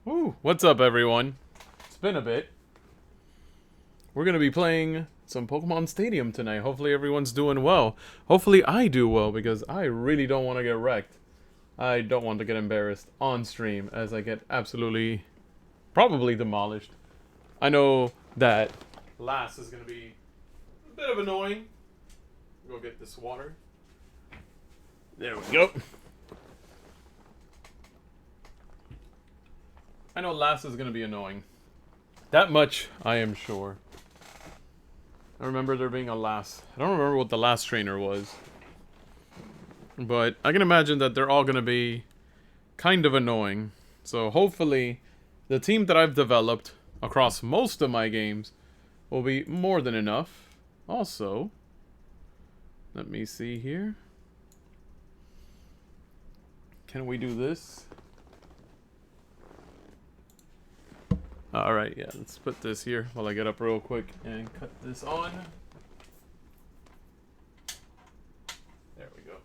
Ooh, what's up, everyone? It's been a bit. We're gonna be playing some Pokemon Stadium tonight. Hopefully everyone's doing well. Hopefully I do well, because I really don't want to get wrecked. I don't want to get embarrassed on stream, as I get absolutely, probably demolished. I know that last is gonna be a bit of annoying. Go get this water. There we go. I know last is gonna be annoying. That much I am sure. I remember there being a last. I don't remember what the last trainer was. But I can imagine that they're all gonna be kind of annoying. So hopefully the team that I've developed across most of my games will be more than enough. Also, let me see here. Can we do this? Alright, yeah, let's put this here while I get up real quick and cut this on. There we go.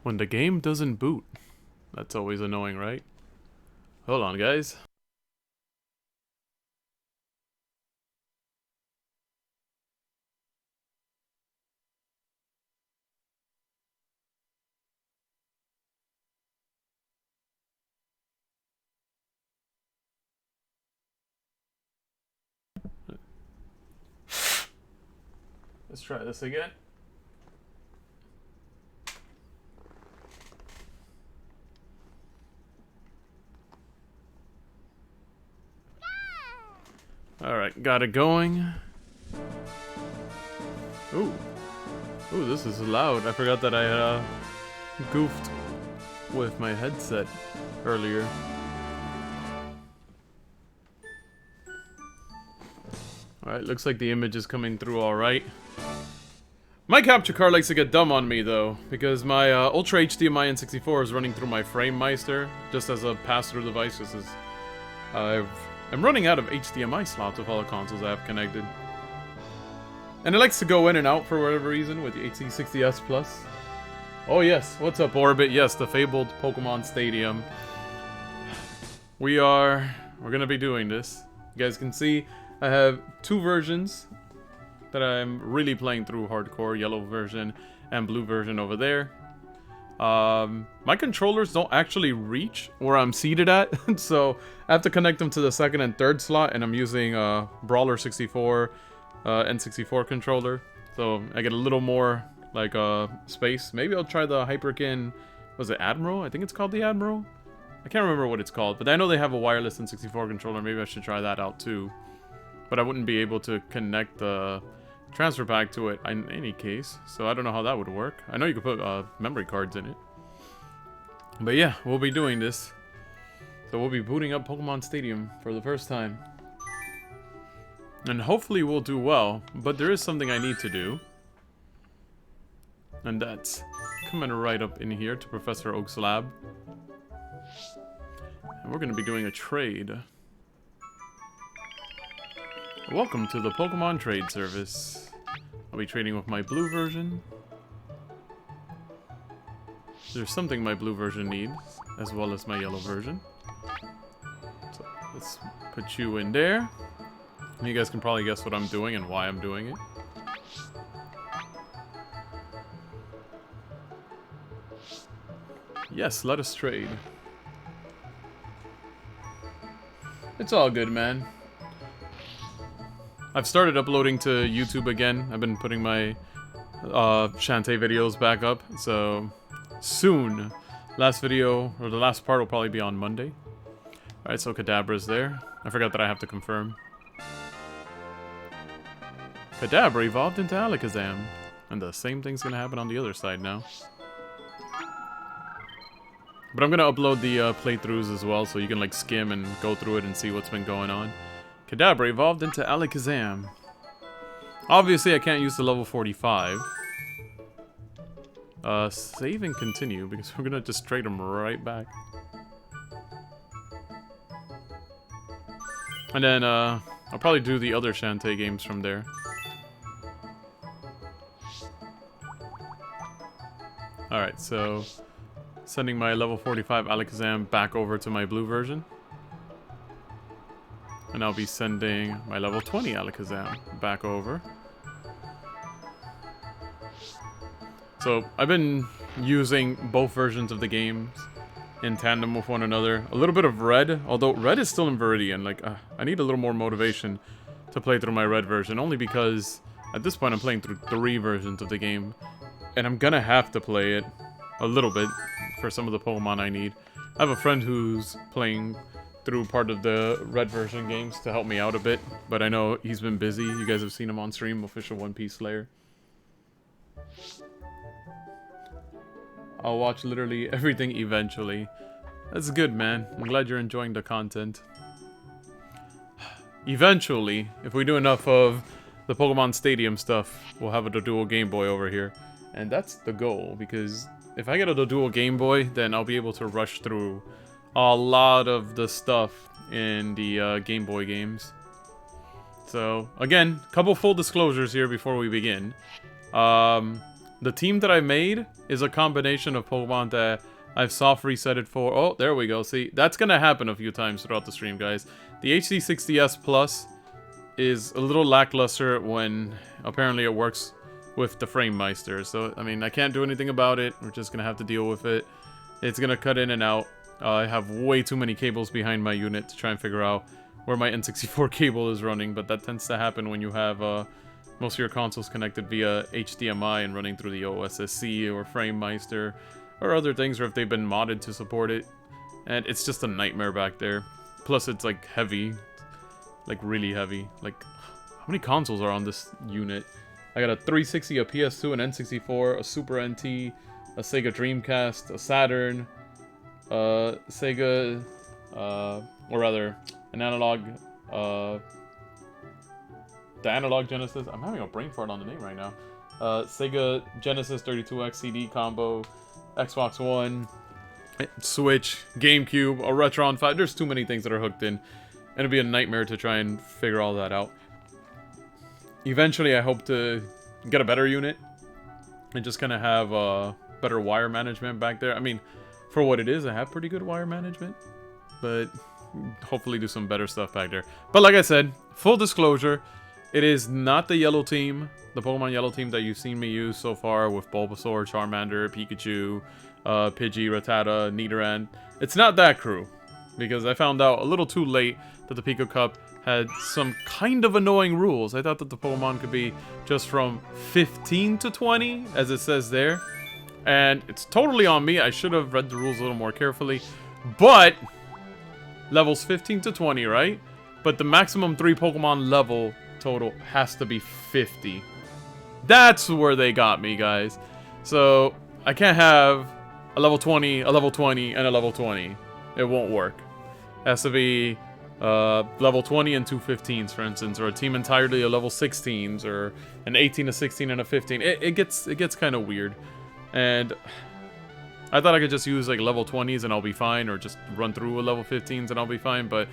When the game doesn't boot. That's always annoying, right? Hold on, guys. Let's try this again. Alright, got it going. Ooh. Ooh, this is loud. I forgot that I goofed with my headset earlier. Alright, looks like the image is coming through alright. My capture card likes to get dumb on me, though, because my Ultra HDMI N64 is running through my Frame Meister, just as a pass-through device, just as I'm running out of HDMI slots with all the consoles I have connected. And it likes to go in and out for whatever reason with the HD60S Plus. Oh yes, what's up, Orbit? Yes, the fabled Pokemon Stadium. We're gonna be doing this. You guys can see I have two versions that I'm really playing through hardcore, yellow version and blue version over there. My controllers don't actually reach where I'm seated at, so I have to connect them to the second and third slot, and I'm using Brawler 64 N64 controller, so I get a little more like space. Maybe I'll try the Hyperkin, was it Admiral? I think it's called the Admiral? I can't remember what it's called, but I know they have a wireless N64 controller. Maybe I should try that out too. But I wouldn't be able to connect the transfer pack to it in any case, so I don't know how that would work. I know you could put memory cards in it. But yeah, we'll be doing this. So we'll be booting up Pokemon Stadium for the first time. And hopefully we'll do well, but there is something I need to do. And that's coming right up in here to Professor Oak's lab. And we're going to be doing a trade. Welcome to the Pokemon Trade Service. I'll be trading with my blue version. There's something my blue version needs, as well as my yellow version. So let's put you in there. And you guys can probably guess what I'm doing and why I'm doing it. Yes, let us trade. It's all good, man. I've started uploading to YouTube again. I've been putting my Shantae videos back up, so soon. Last video, or the last part will probably be on Monday. Alright, so Kadabra's there. I forgot that I have to confirm. Kadabra evolved into Alakazam. And the same thing's gonna happen on the other side now. But I'm gonna upload the playthroughs as well, so you can like skim and go through it and see what's been going on. Kadabra evolved into Alakazam. Obviously, I can't use the level 45. Save and continue, because we're gonna just trade him right back. And then, I'll probably do the other Shantae games from there. Alright, so sending my level 45 Alakazam back over to my blue version. And I'll be sending my level 20 Alakazam back over. So I've been using both versions of the games in tandem with one another. A little bit of red, although red is still in Viridian. Like, I need a little more motivation to play through my red version, only because at this point I'm playing through 3 versions of the game. And I'm gonna have to play it a little bit for some of the Pokemon I need. I have a friend who's playing through part of the red version games to help me out a bit, but I know he's been busy. You guys have seen him on stream, Official One Piece Slayer. I'll watch literally everything eventually. That's good, man. I'm glad you're enjoying the content. Eventually, if we do enough of the Pokemon Stadium stuff, we'll have a dual Game Boy over here. And that's the goal, because if I get a dual Game Boy, then I'll be able to rush through a lot of the stuff in the Game Boy games. So, again, couple full disclosures here before we begin. The team that I made is a combination of Pokemon that I've soft resetted for. Oh, there we go. See, that's going to happen a few times throughout the stream, guys. The HD60S Plus is a little lackluster when apparently it works with the Frame Meister. So, I mean, I can't do anything about it. We're just going to have to deal with it. It's going to cut in and out. I have way too many cables behind my unit to try and figure out where my N64 cable is running, but that tends to happen when you have most of your consoles connected via HDMI and running through the OSSC or Frame Meister or other things, or if they've been modded to support it. And it's just a nightmare back there. Plus, it's like heavy. Like really heavy. Like, how many consoles are on this unit? I got a 360, a PS2, an N64, a Super NT, a Sega Dreamcast, a Saturn, Sega, or rather, an analog, the Analog Genesis. I'm having a brain fart on the name right now. Sega Genesis 32X CD combo, Xbox One, Switch, GameCube, a Retron 5. There's too many things that are hooked in. And it'd be a nightmare to try and figure all that out. Eventually, I hope to get a better unit and just kind of have better wire management back there. I mean, for what it is, I have pretty good wire management, but hopefully do some better stuff back there. But like I said, full disclosure, it is not the yellow team, the Pokemon yellow team that you've seen me use so far with Bulbasaur, Charmander, Pikachu, Pidgey, Rattata, Nidoran. It's not that crew, because I found out a little too late that the Pika Cup had some kind of annoying rules. I thought that the Pokemon could be just from 15 to 20, as it says there. And it's totally on me. I should have read the rules a little more carefully. But levels 15 to 20, right? But the maximum 3 Pokemon level total has to be 50. That's where they got me, guys. So I can't have a level 20, a level 20, and a level 20. It won't work. It has to be level 20 and 2 15s, for instance, or a team entirely of level 16s, or an 18, a 16, and a 15. It gets kind of weird. And I thought I could just use like level 20s and I'll be fine, or just run through a level 15s and I'll be fine, but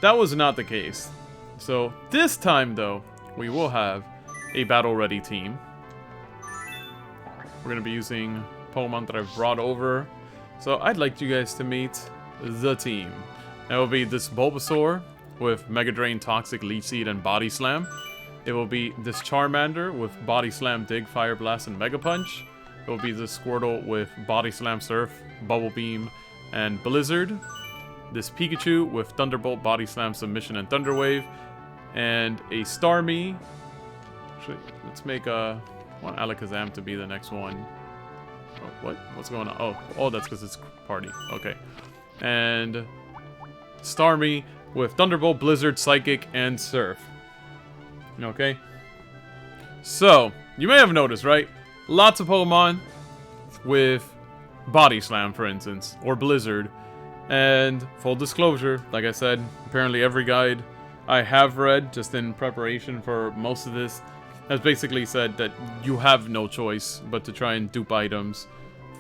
that was not the case. So this time, though, we will have a battle-ready team. We're going to be using Pokemon that I've brought over. So I'd like you guys to meet the team. That will be this Bulbasaur with Mega Drain, Toxic, Leech Seed, and Body Slam. It will be this Charmander with Body Slam, Dig, Fire Blast, and Mega Punch. It will be this Squirtle with Body Slam, Surf, Bubble Beam, and Blizzard. This Pikachu with Thunderbolt, Body Slam, Submission, and Thunder Wave. And a Starmie. Actually, let's make I want Alakazam to be the next one. Oh, what? What's going on? Oh, that's because it's party. Okay. And Starmie with Thunderbolt, Blizzard, Psychic, and Surf. Okay. So, you may have noticed, right? Lots of Pokemon with Body Slam, for instance, or Blizzard. And full disclosure, like I said, apparently every guide I have read, just in preparation for most of this, has basically said that you have no choice but to try and dupe items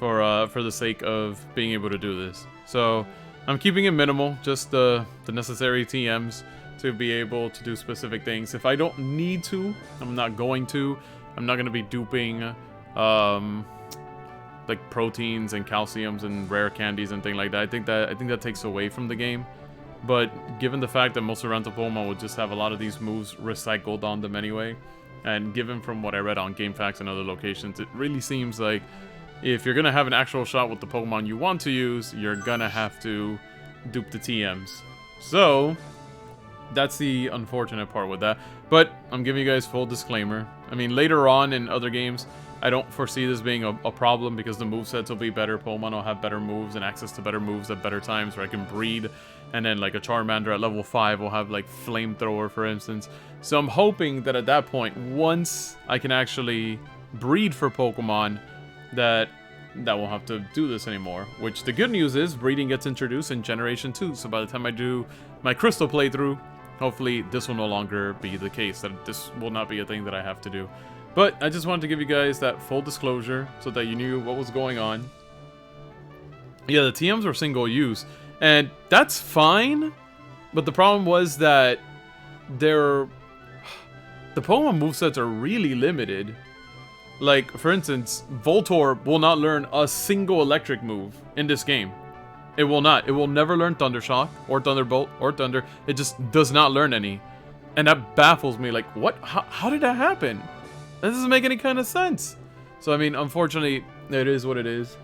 for the sake of being able to do this. So I'm keeping it minimal, just the necessary TMs to be able to do specific things. If I don't need to, I'm not going to. I'm not going to be duping like proteins and calciums and rare candies and things like that. I think that takes away from the game. But given the fact that most oriental Pokemon will just have a lot of these moves recycled on them anyway, and given from what I read on GameFAQs and other locations, it really seems like if you're gonna have an actual shot with the Pokemon you want to use, you're gonna have to dupe the TMs. So that's the unfortunate part with that. But I'm giving you guys full disclaimer. I mean, later on in other games, I don't foresee this being a problem because the movesets will be better. Pokemon will have better moves and access to better moves at better times where I can breed. And then like a Charmander at level 5 will have like Flamethrower, for instance. So I'm hoping that at that point, once I can actually breed for Pokemon, that won't have to do this anymore. Which the good news is, breeding gets introduced in Generation 2. So by the time I do my Crystal playthrough, hopefully this will no longer be the case. That this will not be a thing that I have to do. But I just wanted to give you guys that full disclosure so that you knew what was going on. Yeah, the TMs were single use. And that's fine. But the problem was that the Pokemon movesets are really limited. Like, for instance, Voltorb will not learn a single electric move in this game. It will not. It will never learn Thunder Shock or Thunderbolt or Thunder. It just does not learn any. And that baffles me. Like, what? How did that happen? That doesn't make any kind of sense. So, I mean, unfortunately, it is what it is.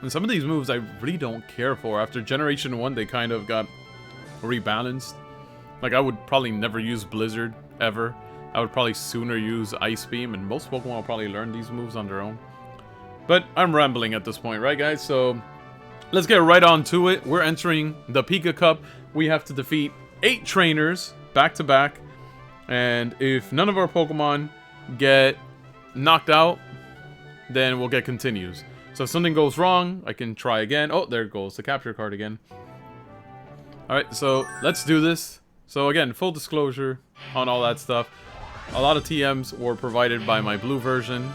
And some of these moves I really don't care for. After Generation 1, they kind of got rebalanced. Like, I would probably never use Blizzard, ever. I would probably sooner use Ice Beam, and most Pokemon will probably learn these moves on their own. But I'm rambling at this point, right, guys? So, let's get right on to it. We're entering the Pika Cup. We have to defeat 8 trainers back-to-back. And if none of our Pokemon get knocked out, then we'll get continues. So if something goes wrong, I can try again. Oh, there goes the capture card again. Alright, so let's do this. So again, full disclosure on all that stuff. A lot of TMs were provided by my blue version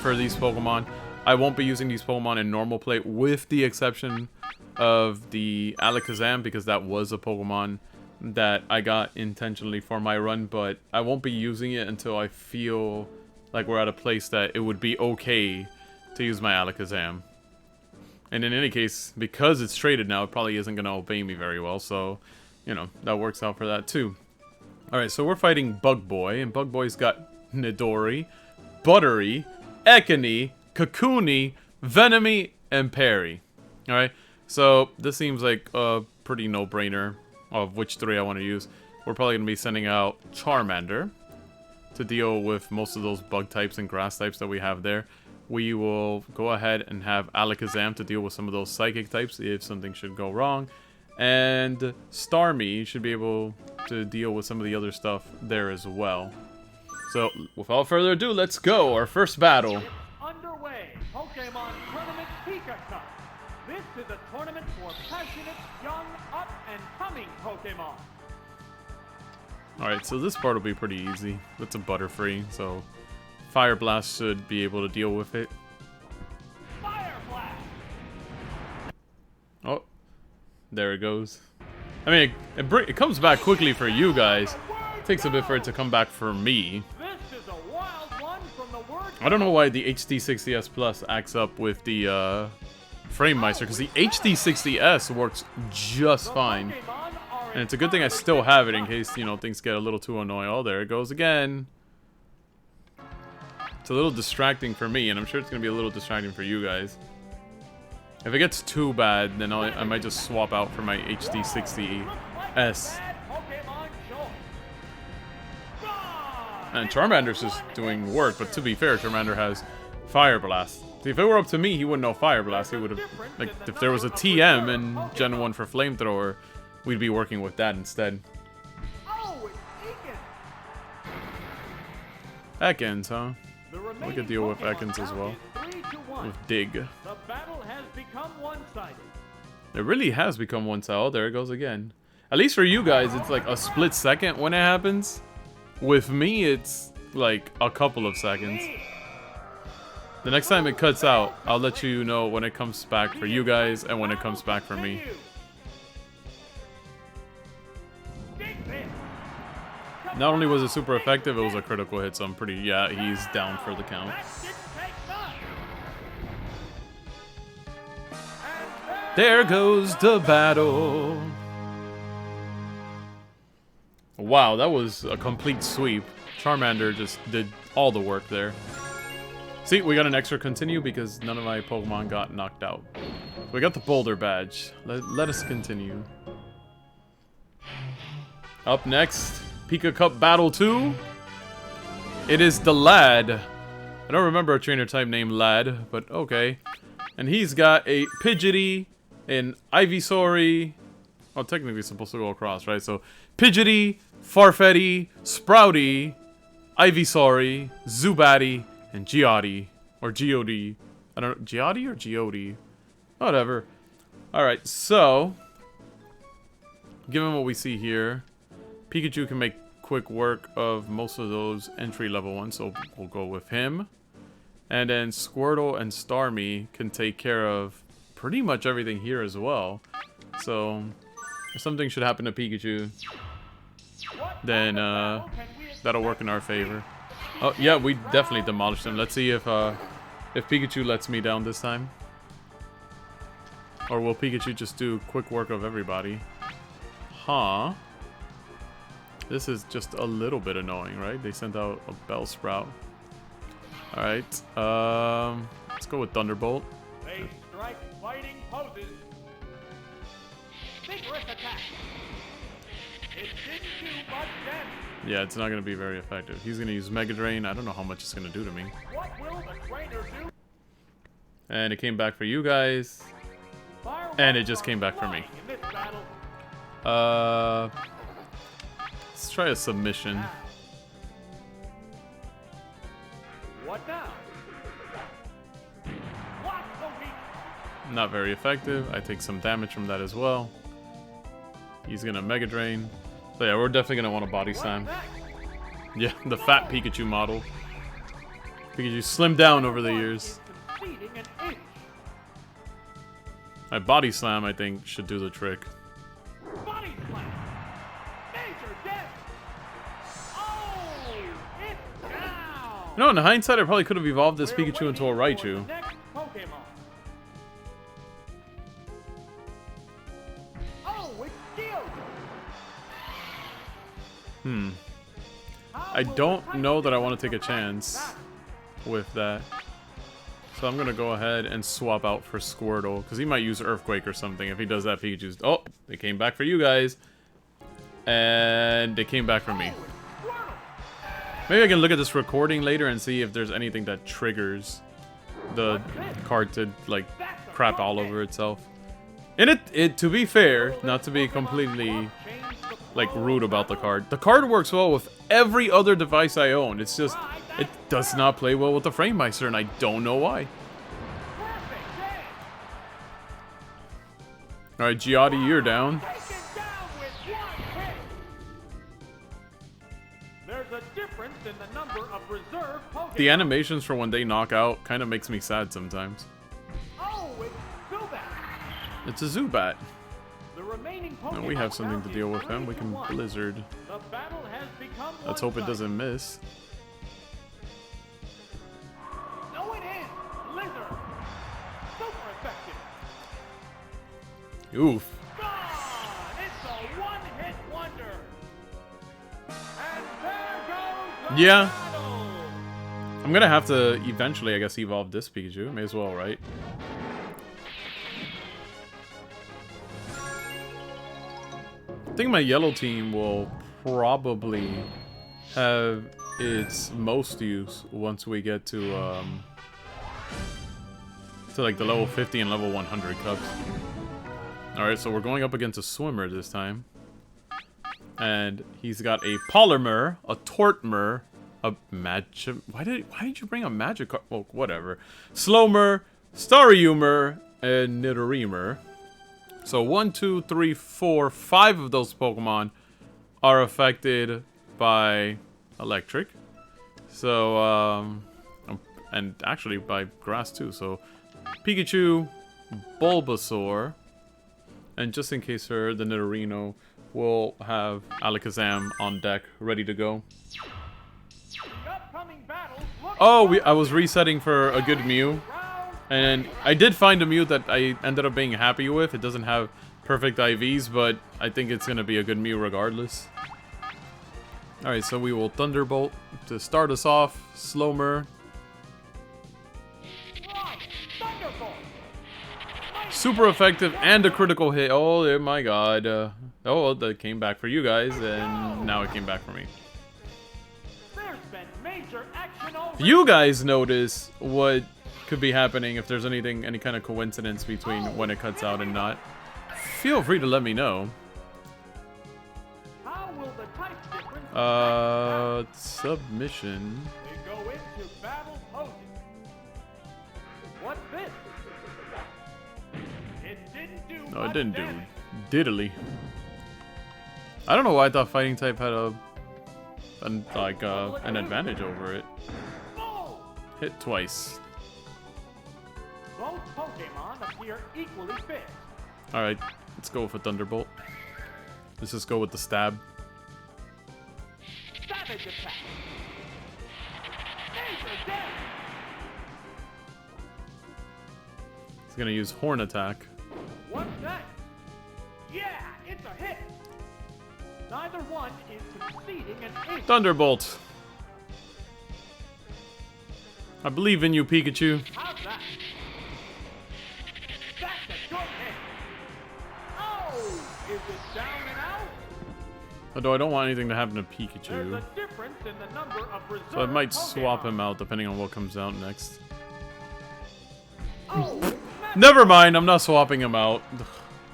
for these Pokemon. I won't be using these Pokemon in normal play with the exception of the Alakazam because that was a Pokemon that I got intentionally for my run, but I won't be using it until I feel like we're at a place that it would be okay to use my Alakazam. And in any case, because it's traded now, it probably isn't going to obey me very well, so, you know, that works out for that too. Alright, so we're fighting Bug Boy, and Bug Boy's got Nidori, Buttery, Ekani, Kakuni, Venomy, and Perry. Alright, so this seems like a pretty no-brainer of which 3 I want to use. We're probably going to be sending out Charmander to deal with most of those bug types and grass types that we have there. We will go ahead and have Alakazam to deal with some of those psychic types if something should go wrong. And Starmie should be able to deal with some of the other stuff there as well. So, without further ado, let's go. Our first battle. It's underway. Pokemon Tournament Pika Cup. This is a tournament for passionate, young, up-and-coming Pokemon. Alright, so this part will be pretty easy. It's a Butterfree, so Fire Blast should be able to deal with it. Fire Blast! Oh, there it goes. I mean, it comes back quickly for you guys. It takes a bit for it to come back for me. This is a wild one from the word. I don't know why the HD60S Plus acts up with the Frame Meister, because the HD60S works just fine. And it's a good thing I still have it in case, you know, things get a little too annoying. Oh, there it goes again. It's a little distracting for me, and I'm sure it's going to be a little distracting for you guys. If it gets too bad, then I might just swap out for my HD60S. And Charmander's just doing work, but to be fair, Charmander has Fire Blast. See, if it were up to me, he wouldn't know Fire Blast. He would have, like, if there was a TM in Gen 1 for Flamethrower, we'd be working with that instead. Oh, Ekans, huh? We could deal with Ekans as well. With Dig. The battle has become one-sided. It really has become one-sided. Oh, there it goes again. At least for you guys, it's like a split second when it happens. With me, it's like a couple of seconds. The next time it cuts out, I'll let you know when it comes back for you guys and when it comes back for me. Not only was it super effective, it was a critical hit, so I'm pretty... Yeah, he's down for the count. There goes the battle. Wow, that was a complete sweep. Charmander just did all the work there. See, we got an extra continue because none of my Pokemon got knocked out. We got the Boulder Badge. Let us continue. Up next, Pika Cup Battle 2. It is the Lad. I don't remember a trainer type named Lad, but okay. And he's got a Pidgeotty, an Ivysaur. Well, technically it's supposed to go across, right? So, Pidgeotty, Farfetty, Sprouty, Ivysaur, Zubatty, and Geodude. Or Geodude. I don't know. Geodude or Geodude? Whatever. Alright, so... given what we see here, Pikachu can make quick work of most of those entry-level ones, so we'll go with him. And then Squirtle and Starmie can take care of pretty much everything here as well. So, if something should happen to Pikachu, then that'll work in our favor. Oh, yeah, we definitely demolished him. Let's see if Pikachu lets me down this time. Or will Pikachu just do quick work of everybody? Huh. This is just a little bit annoying, right? They sent out a Bellsprout. Alright, let's go with Thunderbolt. They strike fighting poses. Vigorous attack. It didn't do much damage. Yeah, it's not going to be very effective. He's going to use Mega Drain. I don't know how much it's going to do to me. What will the trainer do? And it came back for you guys. And it just came back for me. Let's try a submission. What now? Not very effective. I take some damage from that as well. He's gonna Mega Drain. So yeah, we're definitely gonna want a Body Slam. Yeah, the fat Pikachu model. Pikachu slimmed down over the years. My Body Slam, I think, should do the trick. Body Slam. Major damage. Oh, it's down. You know, in hindsight, I probably could have evolved this Pikachu into a Raichu. I don't know that I want to take a chance with that. So I'm going to go ahead and swap out for Squirtle, because he might use Earthquake or something. If he does that, Pikachu's... Oh, they came back for you guys. And they came back for me. Maybe I can look at this recording later and see if there's anything that triggers the card to, like, crap all over itself. And it to be fair, not to be completely... like rude about the card works well with every other device I own. It's just it does not play well with the Framemeister, and I don't know why. Alright, Geodude, you're down. The animations for when they knock out kind of makes me sad sometimes. It's a Zubat. No, we have something to deal with him. We can Blizzard. Let's hope it doesn't miss. No, it is Blizzard. Super effective. Oof. It's a one-hit wonder. And there goes the Yeah. battle. I'm gonna have to eventually, I guess, evolve this Pikachu. May as well, right? I think my yellow team will probably have its most use once we get to like the level 50 and level 100 cups. Alright, so we're going up against a swimmer this time. And he's got a Polymer, a Tortmer, a Magic... Why did you bring a Magic card? Well, whatever. Slowmer, Staryumer, and Nidoriemer. So 1, 2, 3, 4, 5 of those Pokemon are affected by electric. So, and actually by grass too. So Pikachu, Bulbasaur, and just in case for the Nidorino, we'll have Alakazam on deck, ready to go. The upcoming battles look Oh, I was resetting for a good Mew. And I did find a Mew that I ended up being happy with. It doesn't have perfect IVs, but I think it's going to be a good Mew regardless. Alright, so we will Thunderbolt to start us off. Slomer. Super effective and a critical hit. Oh my god. Oh, that came back for you guys, and now it came back for me. There's been major action If you guys notice what could be happening, if there's anything, any kind of coincidence between when it cuts out and not, feel free to let me know. How will the type difference Submission. they go into battle poses? What's this? It didn't do No, it much didn't do damage. diddly. I don't know why I thought fighting type had an advantage over it. Boom! Hit twice. Both Pokemon appear equally fit. Alright, let's go for Thunderbolt. Let's just go with the stab. Savage attack. Major damage. It's gonna use Horn Attack. What's that? Yeah, it's a hit. Neither one is conceding an ace. Thunderbolt! I believe in you, Pikachu. How's that? That's a good hit. Oh, is it down and out? Although I don't want anything to happen to There's Pikachu. a difference in the number of reserve So I might swap Pokemon. him out depending on what comes out next. Oh, Never mind, I'm not swapping him out.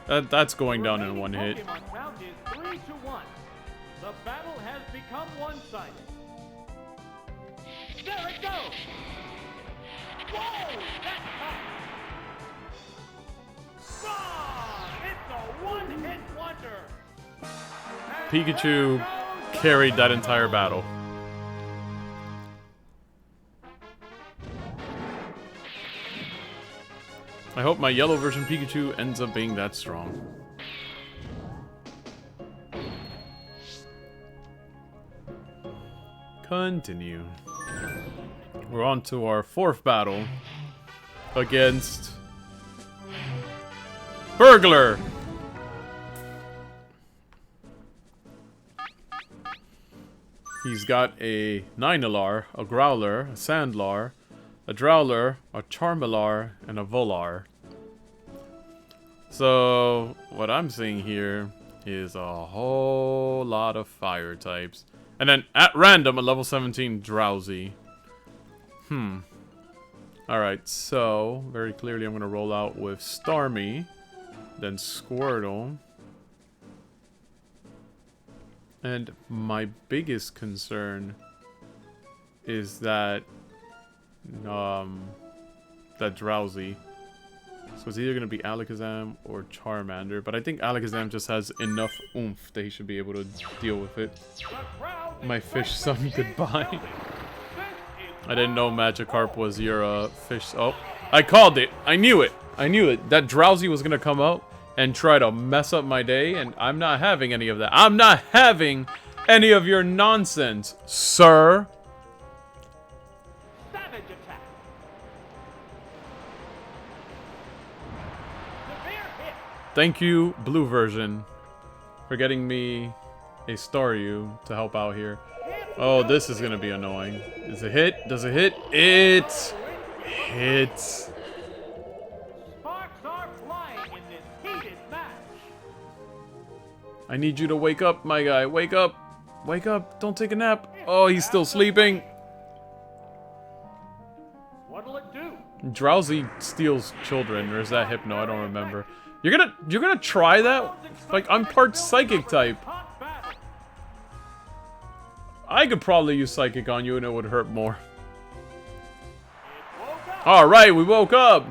That's going down in one hit. Pokemon count is 3-1. The battle has become one-sided. There it goes. Whoa, that's tough. Gone. It's a one-hit wonder. And Pikachu there goes the carried that entire battle. I hope my yellow version Pikachu ends up being that strong. Continue. We're on to our fourth battle against Burglar. He's got a Ninelar, a Growler, a Sandlar, a Drowler, a Charmalar, and a Volar. So, what I'm seeing here is a whole lot of fire types. And then, at random, a level 17 Drowsy. Alright, so, very clearly I'm going to roll out with Starmie, then Squirtle. And my biggest concern is that that Drowsy. So it's either gonna be Alakazam or Charmander, but I think Alakazam just has enough oomph that he should be able to deal with it. My fish son, goodbye. I didn't know Magikarp was your fish. Oh, I called it. I knew it. I knew it. That Drowsy was gonna come out and try to mess up my day, and I'm not having any of that. I'm not having any of your nonsense, sir. Savage attack. Severe hit. Thank you, blue version, for getting me a Staryu to help out here. Oh, this is gonna be annoying. Is it hit? Does it hit? It hits. Sparks are flying in this heated match. I need you to wake up, my guy. Wake up. Wake up. Don't take a nap. Oh, he's still sleeping. What'll it do? Drowsy steals children, or is that Hypno? I don't remember. You're gonna try that? Like, I'm part Psychic type. Hot battle. I could probably use Psychic on you and it would hurt more. It woke up. Alright, we woke up.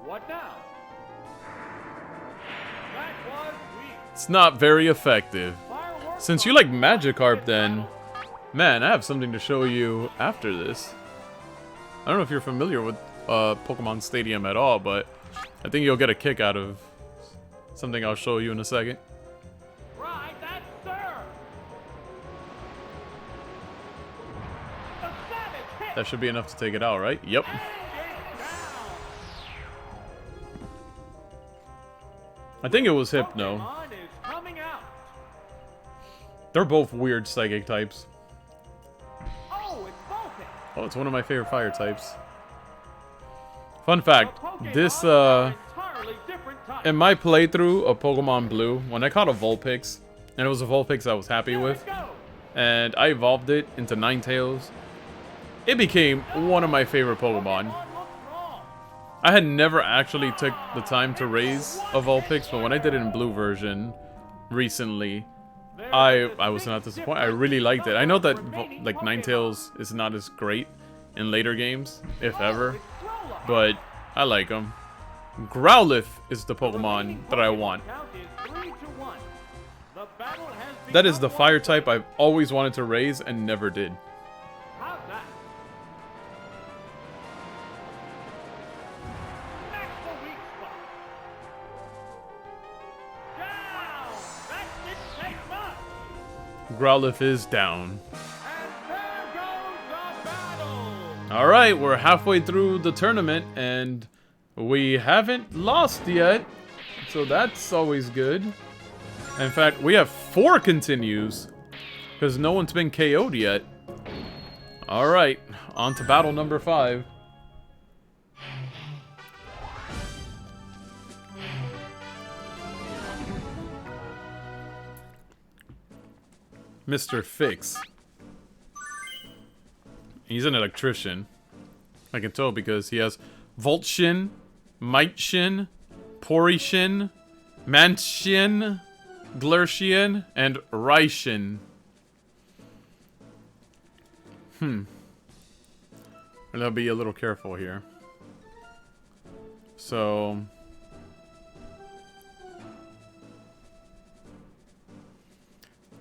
What now? That was weak. It's not very effective. Fireworks Since you on like the Magikarp, battle. then, man, I have something to show you after this. I don't know if you're familiar with Pokemon Stadium at all, but I think you'll get a kick out of something I'll show you in a second. That should be enough to take it out, right? Yep. I think it was Hypno. They're both weird psychic types. Oh, it's one of my favorite fire types. Fun fact, this, in my playthrough of Pokemon Blue, when I caught a Vulpix, and it was a Vulpix I was happy with, and I evolved it into Ninetales, it became one of my favorite Pokemon. I had never actually took the time to raise a Vulpix, but when I did it in Blue version recently, I was not disappointed. I really liked it. I know that like Ninetales is not as great in later games, if ever, but I like them. Growlithe is the Pokemon that I want. That is the fire type I've always wanted to raise and never did. Growlithe is down. Alright, we're halfway through the tournament and we haven't lost yet. So that's always good. In fact, we have 4 continues because no one's been KO'd yet. Alright, on to battle number 5. Mr. Fix. He's an electrician. I can tell because he has Voltshin, Miteshin, Porishin, Manshin, Glershian, and Raishin. And I'll be a little careful here. So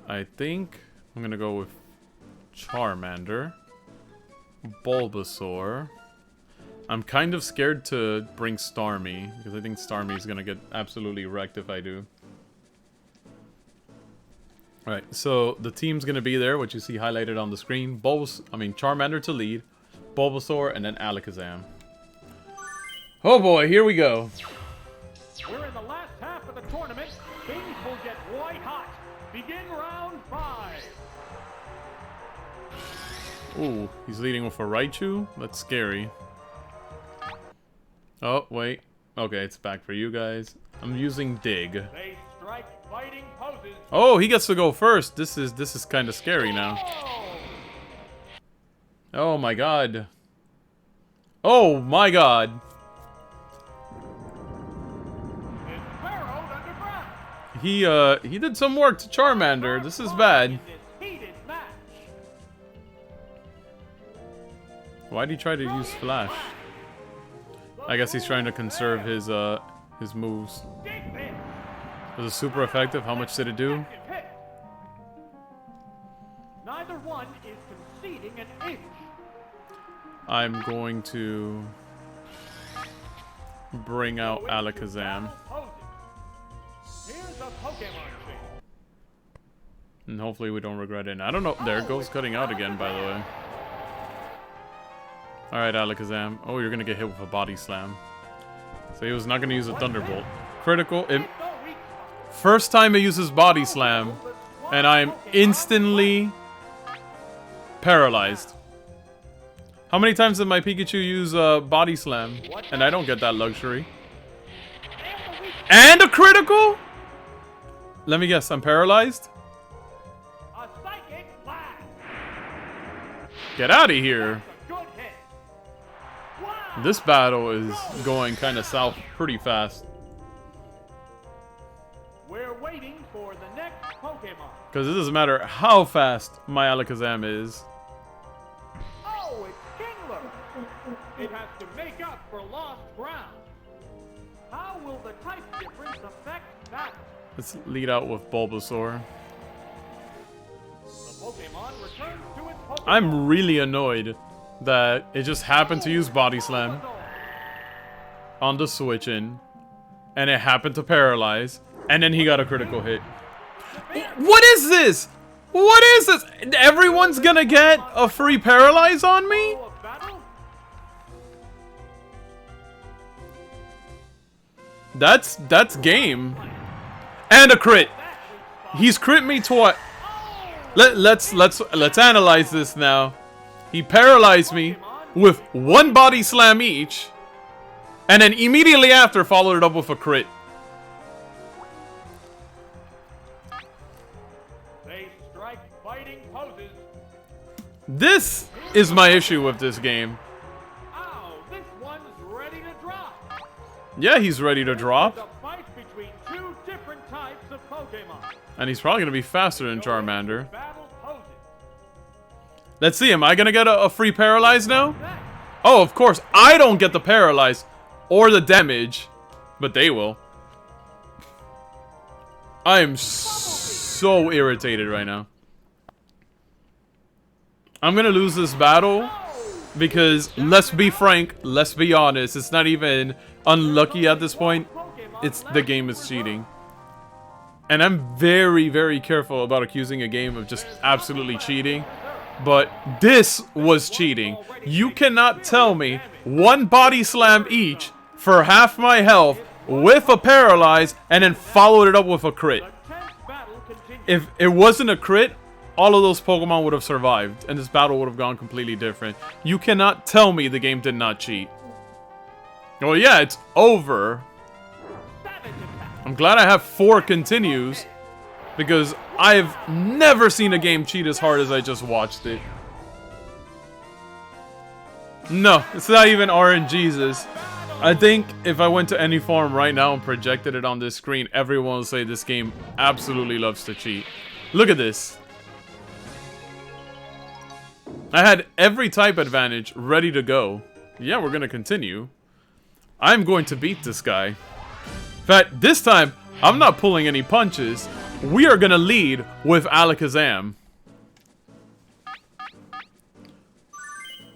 I think I'm gonna go with Charmander, Bulbasaur. I'm kind of scared to bring Starmie, because I think Starmie is gonna get absolutely wrecked if I do. Alright, so the team's gonna be there, what you see highlighted on the screen. Charmander to lead, Bulbasaur, and then Alakazam. Oh boy, here we go. We're in the last half of the tournament. Things will get white hot. Begin round 5. Ooh, he's leading with a Raichu? That's scary. Oh, wait. Okay, it's back for you guys. I'm using Dig. They strike fighting poses. Oh, he gets to go first. This is kind of scary now. Oh my god. Oh my god. He did some work to Charmander. This is bad. Why'd he try to use Flash? I guess he's trying to conserve his moves. Was it super effective? How much did it do? Neither one is conceding an inch. I'm going to bring out Alakazam. Here's a Pokemon shape. And hopefully we don't regret it. I don't know. There it goes cutting out again, by the way. Alright, Alakazam. Oh, you're going to get hit with a Body Slam. So he was not going to use a Thunderbolt. Critical. First time it uses Body Slam. And I'm instantly paralyzed. How many times did my Pikachu use Body Slam? And I don't get that luxury. And a critical? Let me guess, I'm paralyzed? Get out of here. This battle is going kind of south pretty fast. We're waiting for the next Pokemon. Because it doesn't matter how fast my Alakazam is. Oh, it's Kingler. It has to make up for lost ground. How will the type difference affect that? Let's lead out with Bulbasaur. The Pokemon returns to its Pokemon. I'm really annoyed that it just happened to use Body Slam on the switch-in, and it happened to paralyze, and then he got a critical hit. What is this? What is this? Everyone's gonna get a free paralyze on me? That's game. And a crit. He's crit me twice. Let's analyze this now. He paralyzed me with one body slam each, and then immediately after followed it up with a crit. They strike fighting poses. This is my issue with this game. Ow, this one's ready to drop. Yeah, he's ready to drop. It's a fight between two different types of Pokemon. And he's probably going to be faster than Charmander. Battle poses. Let's see, am I going to get a free paralyze now? Oh, of course, I don't get the paralyze or the damage, but they will. I am so irritated right now. I'm going to lose this battle because, let's be frank, let's be honest, it's not even unlucky at this point. It's the game is cheating. And I'm very, very careful about accusing a game of just absolutely cheating. But this was cheating. You cannot tell me one body slam each for half my health with a paralyze and then followed it up with a crit. If it wasn't a crit, all of those Pokemon would have survived and this battle would have gone completely different. You cannot tell me the game did not cheat. Well, yeah, it's over. I'm glad I have 4 continues, because I've never seen a game cheat as hard as I just watched it. No, it's not even RNGesus. I think if I went to any forum right now and projected it on this screen, everyone would say this game absolutely loves to cheat. Look at this. I had every type advantage ready to go. Yeah, we're gonna continue. I'm going to beat this guy. In fact, this time, I'm not pulling any punches. We are gonna lead with Alakazam.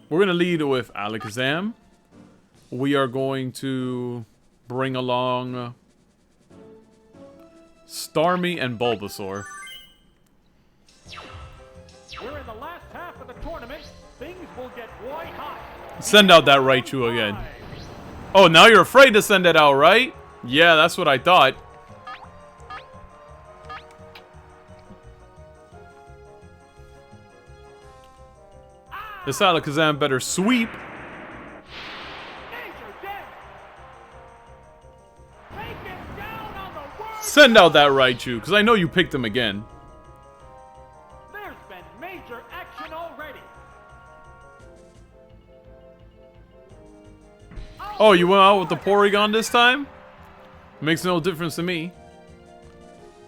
We're gonna lead with Alakazam. We are going to bring along Starmie and Bulbasaur. We're in the last half of the tournament. Things will get white hot. Send out that Raichu again. Oh, now you're afraid to send it out, right? Yeah, that's what I thought. This Alakazam better sweep. Send out that Raichu, because I know you picked him again. There's been major action already. Oh, you went out with the Porygon this time? Makes no difference to me.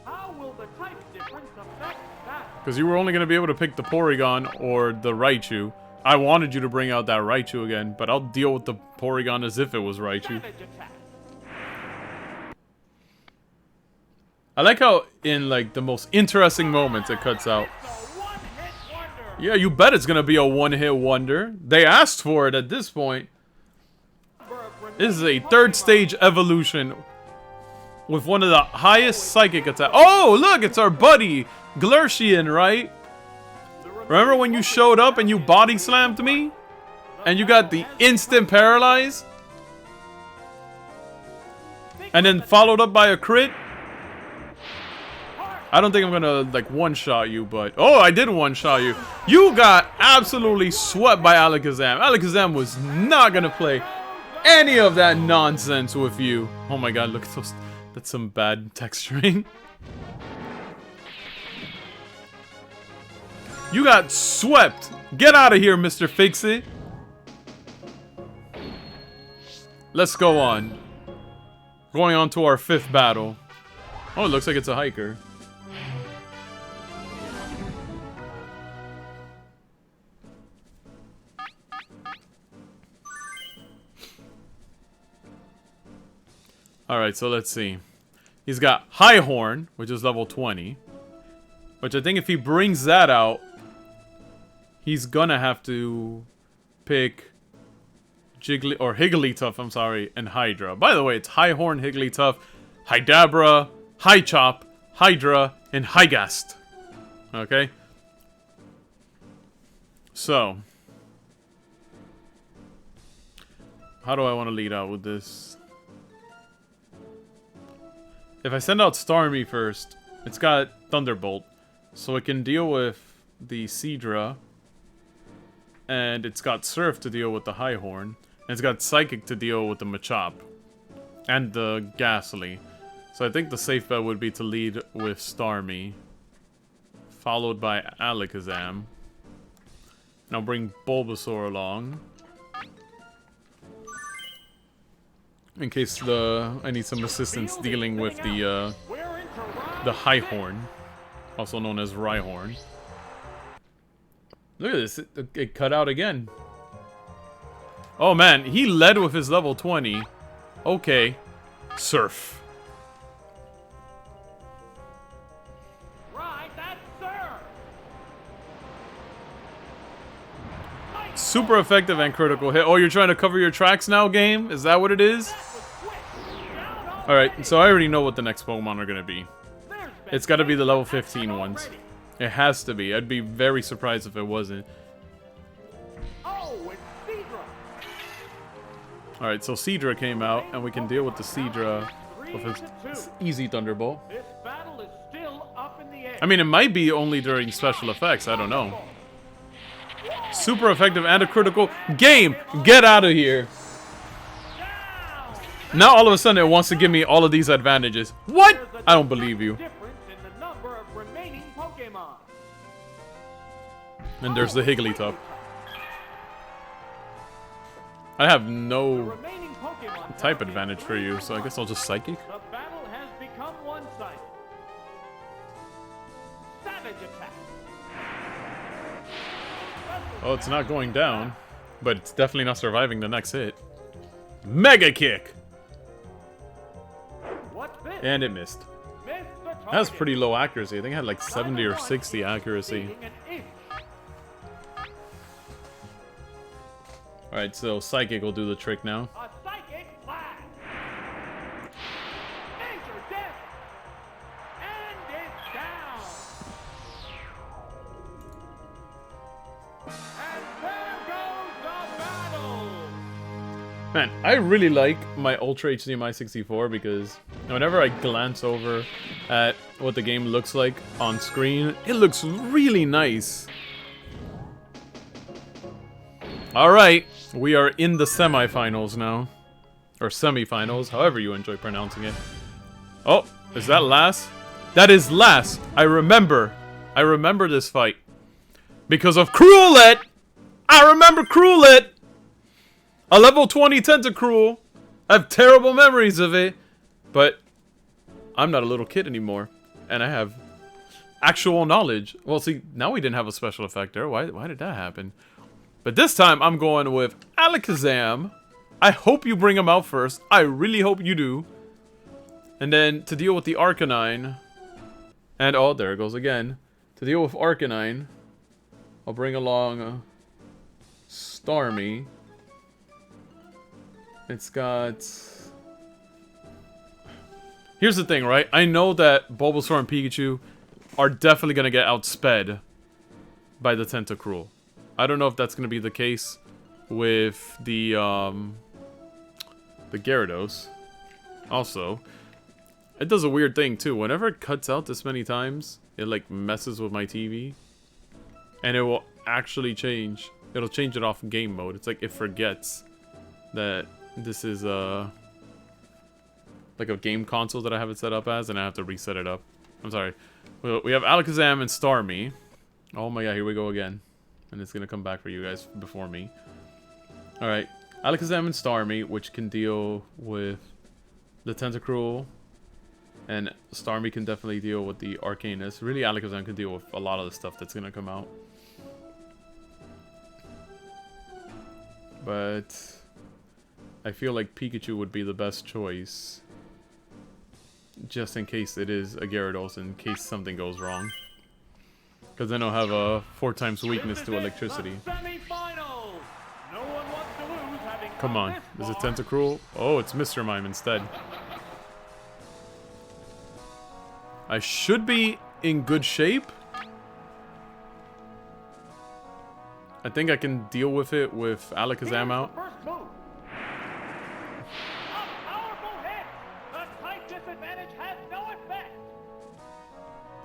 How will the type difference affect that? Because you were only going to be able to pick the Porygon or the Raichu. I wanted you to bring out that Raichu again, but I'll deal with the Porygon as if it was Raichu. I like how in like the most interesting moments it cuts out. Yeah, you bet it's going to be a one-hit wonder. They asked for it at this point. This is a 3rd stage evolution with one of the highest psychic attacks. Oh, look, it's our buddy, Glacian, right? Remember when you showed up and you body slammed me? And you got the instant paralyze? And then followed up by a crit? I don't think I'm gonna, like, one-shot you, but... Oh, I did one-shot you. You got absolutely swept by Alakazam. Alakazam was not gonna play any of that nonsense with you. Oh my god, look at those... That's some bad texturing. You got swept. Get out of here, Mr. Fix-It. Let's go on. Going on to our 5th battle. Oh, it looks like it's a hiker. Alright, so let's see. He's got High Horn, which is level 20. Which I think if he brings that out, he's gonna have to pick Higglytuff, I'm sorry, and Hydra. By the way, it's High Horn, Higglytuff, Hydabra, High Chop, Hydra, and Hygast. Okay? So. How do I want to lead out with this? If I send out Starmie first, it's got Thunderbolt. So it can deal with the Seadra. And it's got Surf to deal with the High Horn. And it's got Psychic to deal with the Machop. And the Ghastly. So I think the safe bet would be to lead with Starmie. Followed by Alakazam. And I'll bring Bulbasaur along. In case I need some assistance dealing with the High Horn. Also known as Rhyhorn. Look at this, it cut out again. Oh man, he led with his level 20. Okay. Surf. Right, that's Surf. Super effective and critical hit. Oh, you're trying to cover your tracks now, game? Is that what it is? Alright, so I already know what the next Pokemon are going to be. It's got to be the level 15 ones. It has to be. I'd be very surprised if it wasn't. Alright, so Seadra came out, and we can deal with the Seadra with its easy Thunderbolt. I mean, it might be only during special effects. I don't know. Super effective and a critical. Game! Get out of here! Now all of a sudden it wants to give me all of these advantages. What? I don't believe you. And there's the Higglytuff. I have no type advantage for you, so I guess I'll just Psychic. The battle has become one-sided. Savage attack. Oh, it's not going down, but it's definitely not surviving the next hit. Mega Kick! And it missed. That has pretty low accuracy. I think it had like 70 or 60 accuracy. Alright, so Psychic will do the trick now. A psychic blast. Major death. And it's down. And there goes the battle. Man, I really like my Ultra HDMI 64 because whenever I glance over at what the game looks like on screen, it looks really nice. Alright, we are in the semifinals now. Or semifinals, however you enjoy pronouncing it. Oh, is that last? That is last! I remember this fight. Because of Cruelette! I remember Cruelette! A level 20 Tentacruel. I have terrible memories of it. But I'm not a little kid anymore. And I have actual knowledge. Well, see, now we didn't have a special effect there. Why did that happen? But this time, I'm going with Alakazam. I hope you bring him out first. I really hope you do. And then, to deal with the Arcanine... And, oh, there it goes again. To deal with Arcanine, I'll bring along Starmie. It's got... Here's the thing, right? I know that Bulbasaur and Pikachu are definitely going to get outsped by the Tentacruel. I don't know if that's going to be the case with the Gyarados. Also, it does a weird thing too. Whenever it cuts out this many times, it like messes with my TV. And it will actually change. It'll change it off game mode. It's like it forgets that this is like a game console that I have it set up as, and I have to reset it up. I'm sorry. We have Alakazam and Starmie. Oh my god, here we go again. And it's gonna come back for you guys before me. Alright, Alakazam and Starmie, which can deal with the Tentacruel. And Starmie can definitely deal with the Arcanus. Really, Alakazam can deal with a lot of the stuff that's gonna come out. But I feel like Pikachu would be the best choice. Just in case it is a Gyarados, in case something goes wrong. Because then I'll have a 4 times weakness to electricity. Come on. Is it Tentacruel? Oh, it's Mr. Mime instead. I should be in good shape. I think I can deal with it with Alakazam out.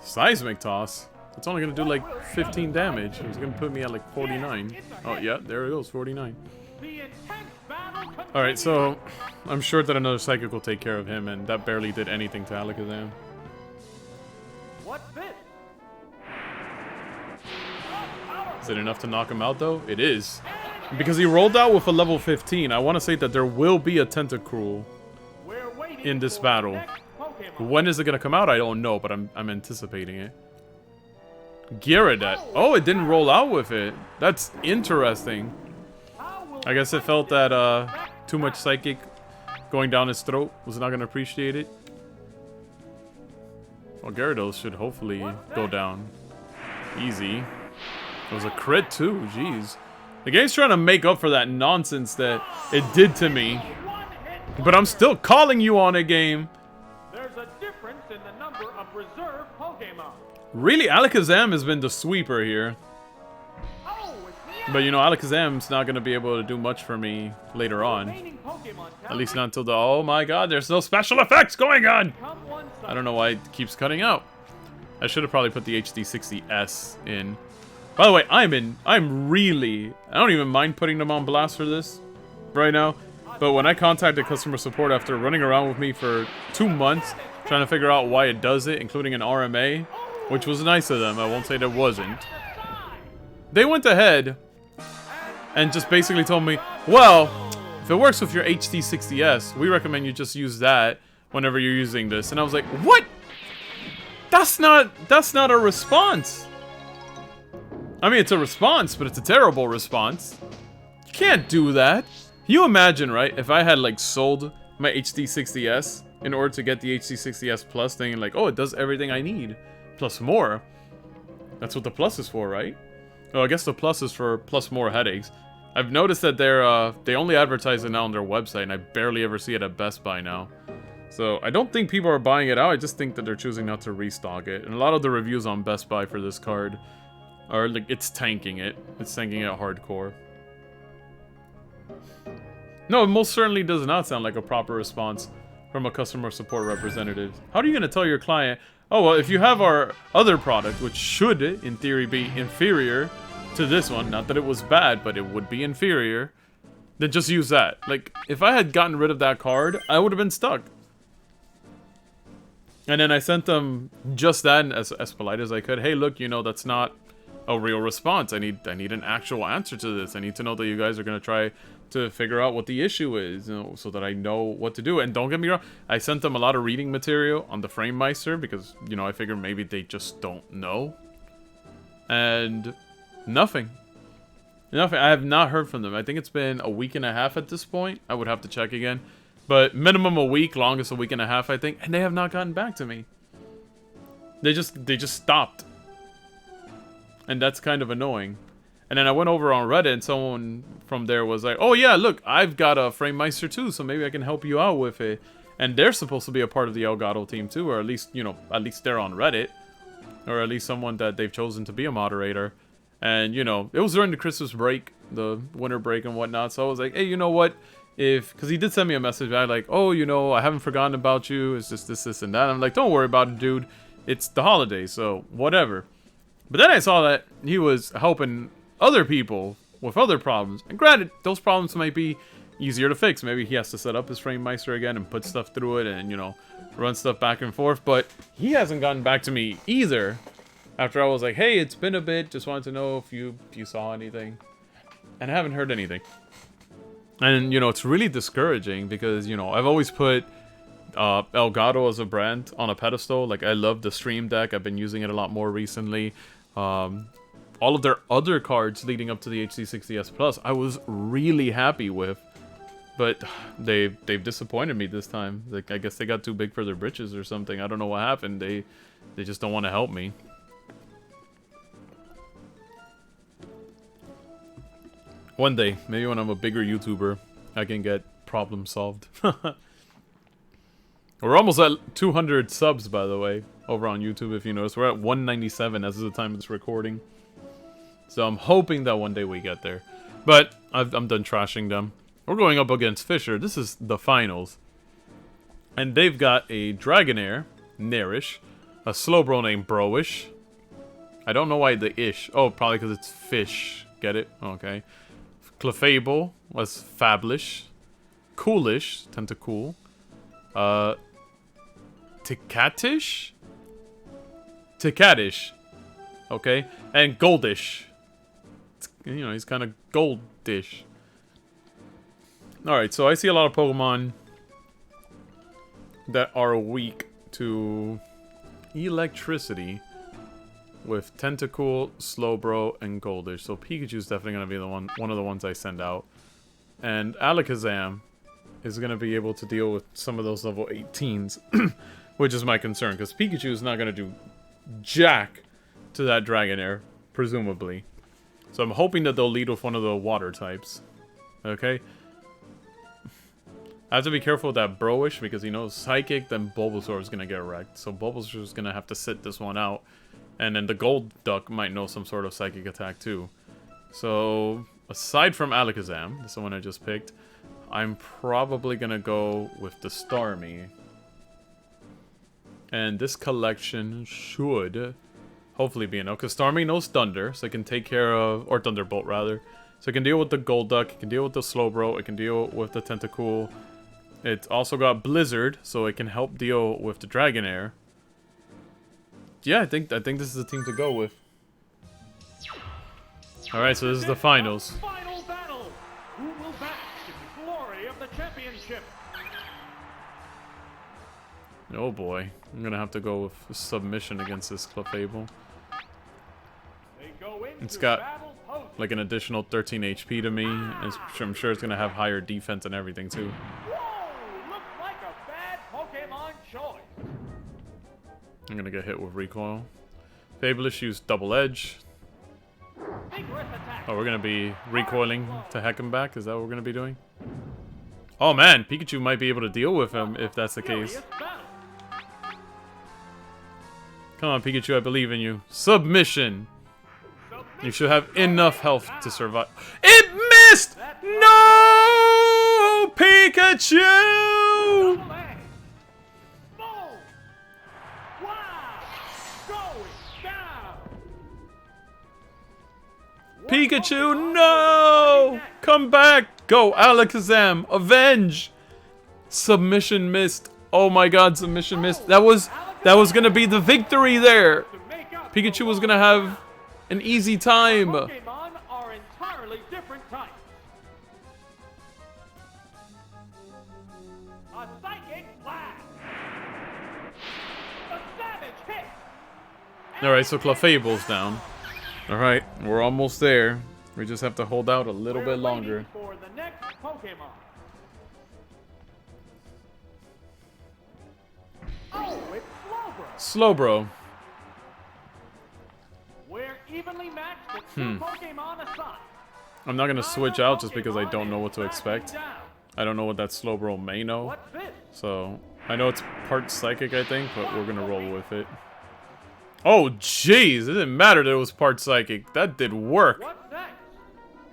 Seismic toss. It's only gonna do like 15 damage. It's gonna put me at like 49. Oh yeah, there it goes, 49. Alright, so I'm sure that another Psychic will take care of him, and that barely did anything to Alakazam. What's this? Is it enough to knock him out though? It is. Because he rolled out with a level 15, I want to say that there will be a Tentacruel in this battle. When is it gonna come out? I don't know, but I'm anticipating it. Gyaradet. Oh, it didn't roll out with it. That's interesting. I guess it felt that too much Psychic going down his throat was not gonna appreciate it. Well, Gyarados should hopefully go down easy. It was a crit too. Jeez. The game's trying to make up for that nonsense that it did to me. But I'm still calling you on it, game. There's a difference in the number of reserve Pokemon. Really, Alakazam has been the sweeper here. But you know, Alakazam's not going to be able to do much for me later on. At least not until the... Oh my god, there's no special effects going on! I don't know why it keeps cutting out. I should have probably put the HD60S in. By the way, I'm really... I don't even mind putting them on blast for this right now. But when I contacted customer support after running around with me for 2 months, trying to figure out why it does it, including an RMA, which was nice of them, I won't say there wasn't. They went ahead and just basically told me, well, if it works with your HD60S, we recommend you just use that whenever you're using this. And I was like, what? That's not a response. I mean, it's a response, but it's a terrible response. You can't do that. You imagine, right, if I had, like, sold my HD60S in order to get the HD60S Plus thing and, like, oh, it does everything I need, plus more. That's what the Plus is for, right? Oh, I guess the Plus is for plus more headaches. I've noticed that they only advertise it now on their website, and I barely ever see it at Best Buy now. So, I don't think people are buying it out, I just think that they're choosing not to restock it. And a lot of the reviews on Best Buy for this card are, like, it's tanking it. It's tanking it hardcore. No, it most certainly does not sound like a proper response from a customer support representative. How are you going to tell your client, oh, well, if you have our other product, which should, in theory, be inferior to this one, not that it was bad, but it would be inferior, then just use that. Like, if I had gotten rid of that card, I would have been stuck. And then I sent them just that, as polite as I could. Hey, look, you know, that's not a real response. I need an actual answer to this. I need to know that you guys are going to try to figure out what the issue is, you know, so that I know what to do. And don't get me wrong, I sent them a lot of reading material on the Frame Meister because, you know, I figured maybe they just don't know. And nothing. Nothing. I have not heard from them. I think it's been a week and a half at this point. I would have to check again. But minimum a week, longest a week and a half, I think. And they have not gotten back to me. They just stopped. And that's kind of annoying. And then I went over on Reddit and someone from there was like, oh yeah, look, I've got a Frame Meister too, so maybe I can help you out with it. And they're supposed to be a part of the Elgato team too, or at least, you know, at least they're on Reddit. Or at least someone that they've chosen to be a moderator. And, you know, it was during the Christmas break, the winter break and whatnot, so I was like, hey, you know what? Because he did send me a message back like, oh, you know, I haven't forgotten about you, it's just this, and that. And I'm like, don't worry about it, dude. It's the holidays, so whatever. But then I saw that he was helping other people with other problems. And granted, those problems might be easier to fix. Maybe he has to set up his Frame Meister again and put stuff through it and, you know, run stuff back and forth. But he hasn't gotten back to me either. After I was like, hey, it's been a bit. Just wanted to know if you saw anything. And I haven't heard anything. And, you know, it's really discouraging because, you know, I've always put Elgato as a brand on a pedestal. Like, I love the Stream Deck. I've been using it a lot more recently. All of their other cards leading up to the HD60S Plus, I was really happy with. But they've disappointed me this time. Like, I guess they got too big for their britches or something. I don't know what happened. They just don't want to help me. One day, maybe when I'm a bigger YouTuber, I can get problem solved. We're almost at 200 subs, by the way, over on YouTube, if you notice. We're at 197 as of the time of this recording. So I'm hoping that one day we get there. But I'm done trashing them. We're going up against Fisher. This is the finals. And they've got a Dragonair, Nairish, A Slowbro named Broish. I don't know why the ish. Oh, probably because it's fish. Get it? Okay. Clefable was Fablish. Coolish. Tentacool. Ticatish? Ticatish. Okay. And Goldish. You know, he's kind of goldish. Alright, so I see a lot of Pokemon that are weak to electricity with Tentacool, Slowbro, and Goldish. So Pikachu's definitely going to be the one of the ones I send out. And Alakazam is going to be able to deal with some of those level 18s, which is my concern, because Pikachu is not going to do jack to that Dragonair, presumably. So I'm hoping that they'll lead with one of the water types. Okay? I have to be careful with that Broish, because he knows Psychic, then Bulbasaur is going to get wrecked. So Bulbasaur is going to have to sit this one out. And then the Gold Duck might know some sort of Psychic attack too. So, aside from Alakazam, this is the one I just picked, I'm probably going to go with the Starmie. And this collection should hopefully be enough, because Starmie knows Thunder, so it can take care of, or Thunderbolt rather. So it can deal with the Golduck, it can deal with the Slowbro, it can deal with the Tentacool. It's also got Blizzard, so it can help deal with the Dragonair. Yeah, I think this is the team to go with. Alright, so this is the finals. Final battle. Who will bask in the glory of the championship? Oh boy, I'm gonna have to go with a submission against this Clefable. It's got like an additional 13 HP to me. I'm sure it's gonna have higher defense and everything too. Whoa! Looks like a bad Pokemon choice. I'm gonna get hit with Recoil. Fabulous used Double Edge. Oh, we're gonna be recoiling to heck him back? Is that what we're gonna be doing? Oh man, Pikachu might be able to deal with him if that's the case. Come on, Pikachu, I believe in you. Submission! You should have enough health to survive. It missed! No! Pikachu! Pikachu, no! Come back! Go, Alakazam! Avenge! Submission missed. Oh my god, submission missed. That was gonna be the victory there! Pikachu was gonna have an easy time. Pokemon are entirely different types. A Psychic Blast. A Savage Hit. Alright, so Clefable's down. Alright, we're almost there. We just have to hold out a little bit longer. For the next Pokemon. Oh, it's Slowbro. Slowbro. We're evenly matched with two Pokemon aside. I'm not gonna switch out just because I don't know what to expect. I don't know what that Slowbro may know. What's this? So, I know it's part Psychic, I think, but we're gonna roll with it. Oh, jeez! It didn't matter that it was part Psychic. That did work. What's next?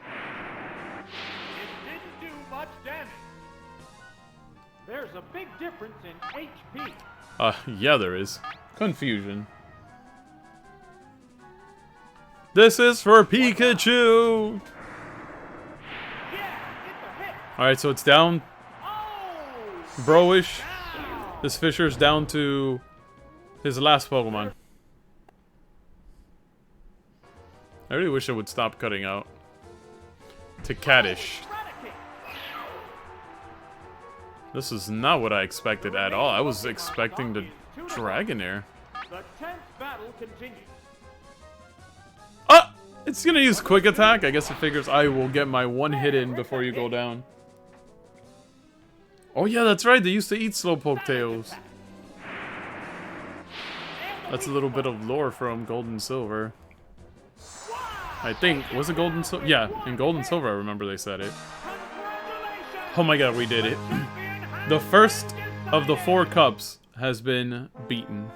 It didn't do much damage. There's a big difference in HP. Yeah, there is. Confusion. This is for Pikachu! Yeah, it's a hit. Alright, so it's down. Oh! Broish. Down. This Fisher's down to his last Pokemon. I really wish it would stop cutting out. Ticatish. Eradicate. This is not what I expected at all. I was expecting the Dragonair. The 10th battle continues. Ah! It's gonna use Quick Attack. I guess it figures I will get my one hit in before you go down. Oh yeah, that's right. They used to eat Slowpoke tails. That's a little bit of lore from Gold and Silver. I think. Was it Gold and Silver? Yeah, in Gold and Silver I remember they said it. Oh my god, we did it. The first of the 4 cups has been beaten.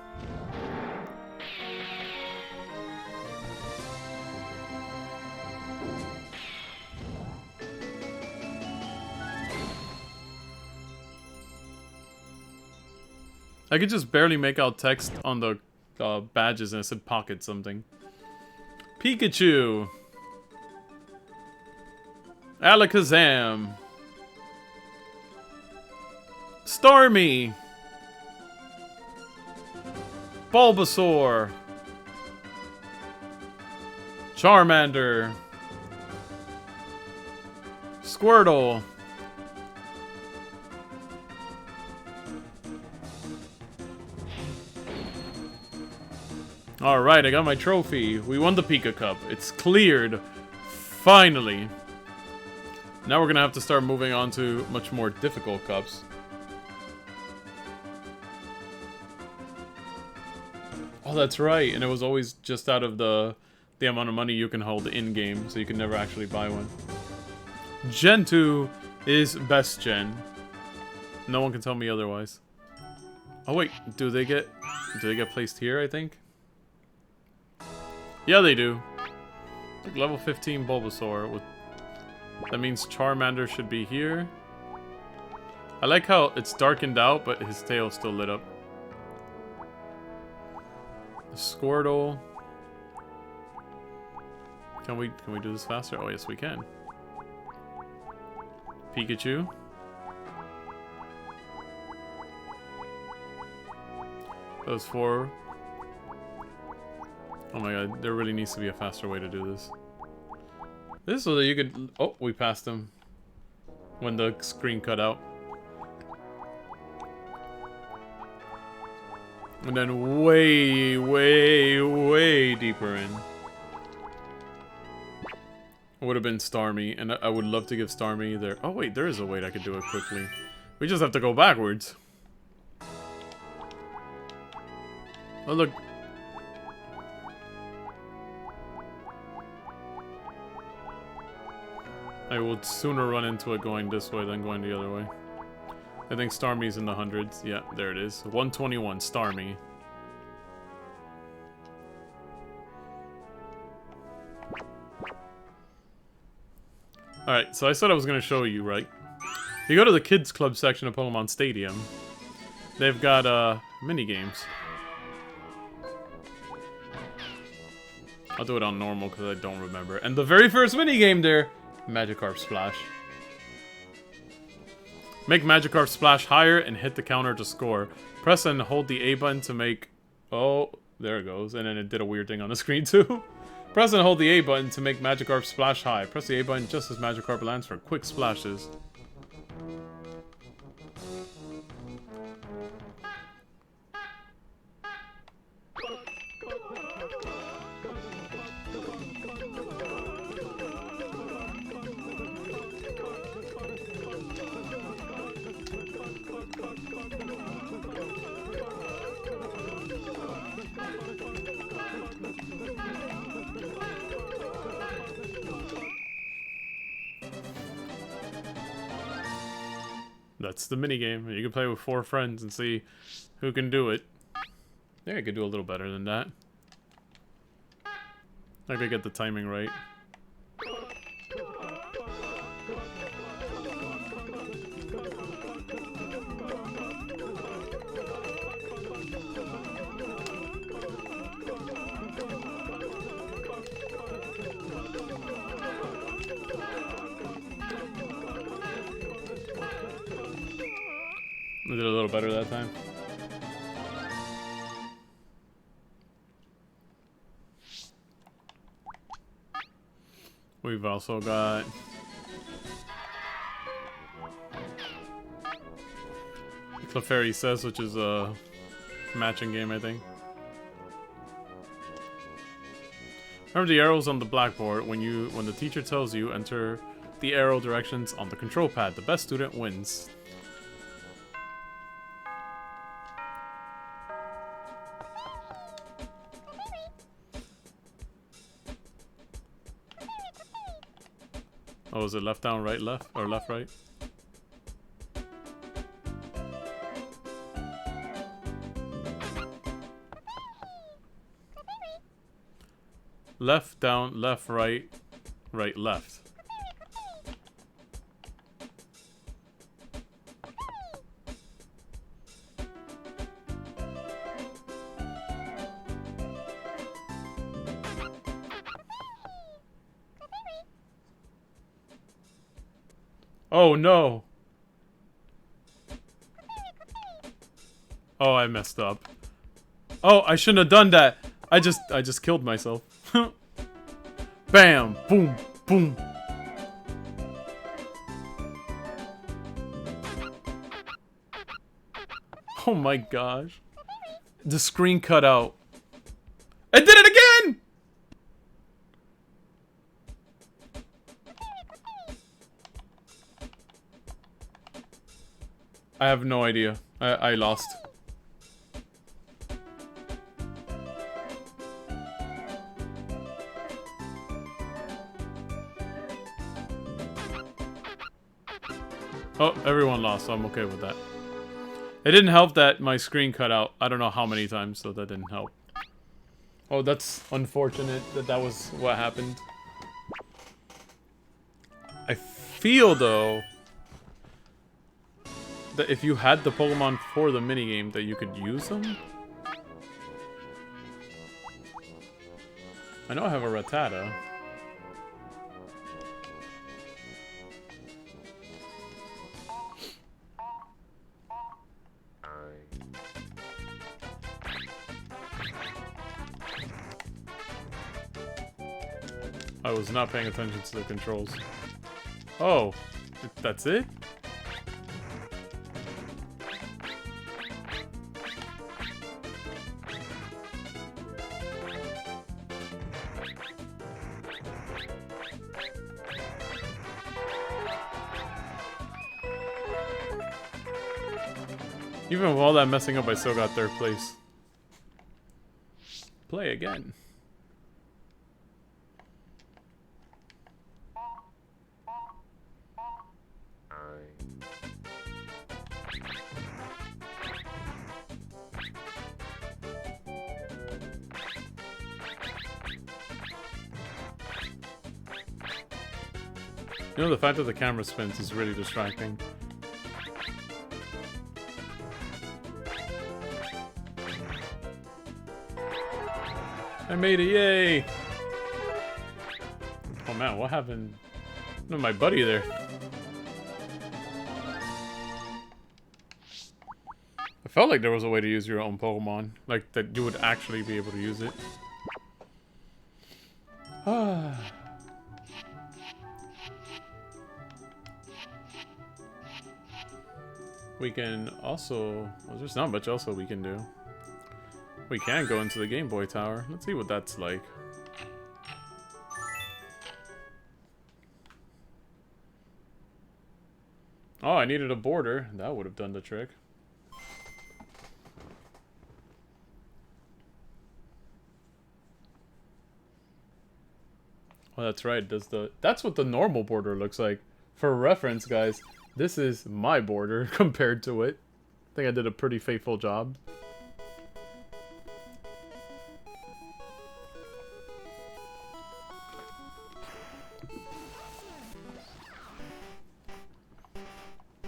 I could just barely make out text on the badges and it said pocket something. Pikachu. Alakazam. Starmie. Bulbasaur. Charmander. Squirtle. Alright, I got my trophy. We won the Pika Cup. It's cleared. Finally. Now we're gonna have to start moving on to much more difficult cups. Oh, that's right. And it was always just out of the amount of money you can hold in-game, so you can never actually buy one. Gen 2 is best gen. No one can tell me otherwise. Oh wait, do they get placed here, I think? Yeah, they do. Like level 15 Bulbasaur with that means Charmander should be here. I like how it's darkened out, but his tail's still lit up. Squirtle. Can we do this faster? Oh yes, we can. Pikachu. Those 4. Oh my god, there really needs to be a faster way to do this. This is so that you could... Oh, we passed him. When the screen cut out. And then way, way, way deeper in. Would have been Starmie, and I would love to give Starmie their... Oh wait, there is a way I could do it quickly. We just have to go backwards. Oh look. I would sooner run into it going this way than going the other way. I think Starmie's in the hundreds. Yeah, there it is. 121, Starmie. Alright, so I said I was going to show you, right? You go to the Kids Club section of Pokemon Stadium. They've got, mini-games. I'll do it on normal because I don't remember. And the very first mini-game there, Magikarp Splash. Make Magikarp Splash higher and hit the counter to score. Press and hold the A button to make... Oh, there it goes. And then it did a weird thing on the screen too. Press and hold the A button to make Magikarp Splash high. Press the A button just as Magikarp lands for quick splashes. That's the minigame. You can play with 4 friends and see who can do it. Yeah, I could do a little better than that. I could get the timing right. I did a little better that time. We've also got Clefairy Says, which is a matching game, I think. Remember the arrows on the blackboard. When the teacher tells you, enter the arrow directions on the control pad. The best student wins. Oh, is it left down, right left? Or left right? Left down, left right, right left. Oh no. Oh, I messed up. Oh, I shouldn't have done that. I just killed myself. Bam! Boom! Boom! Oh my gosh. The screen cut out. I did it again! I have no idea. I lost. Oh, everyone lost, so I'm okay with that. It didn't help that my screen cut out. I don't know how many times, so that didn't help. Oh, that's unfortunate that that was what happened. I feel, though, that if you had the Pokemon for the minigame, that you could use them. I know I have a Rattata. I was not paying attention to the controls. Oh, that's it? Even with all that messing up, I still got third place. Play again. You know, the fact that the camera spins is really distracting. I made it, yay! Oh man, what happened to my buddy there? I felt like there was a way to use your own Pokemon. Like, that you would actually be able to use it. Ah. We can also... Well, there's not much else that we can do. We can go into the Gameboy Tower. Let's see what that's like. Oh, I needed a border. That would have done the trick. Oh, that's right. That's what the normal border looks like. For reference, guys, this is my border compared to it. I think I did a pretty faithful job.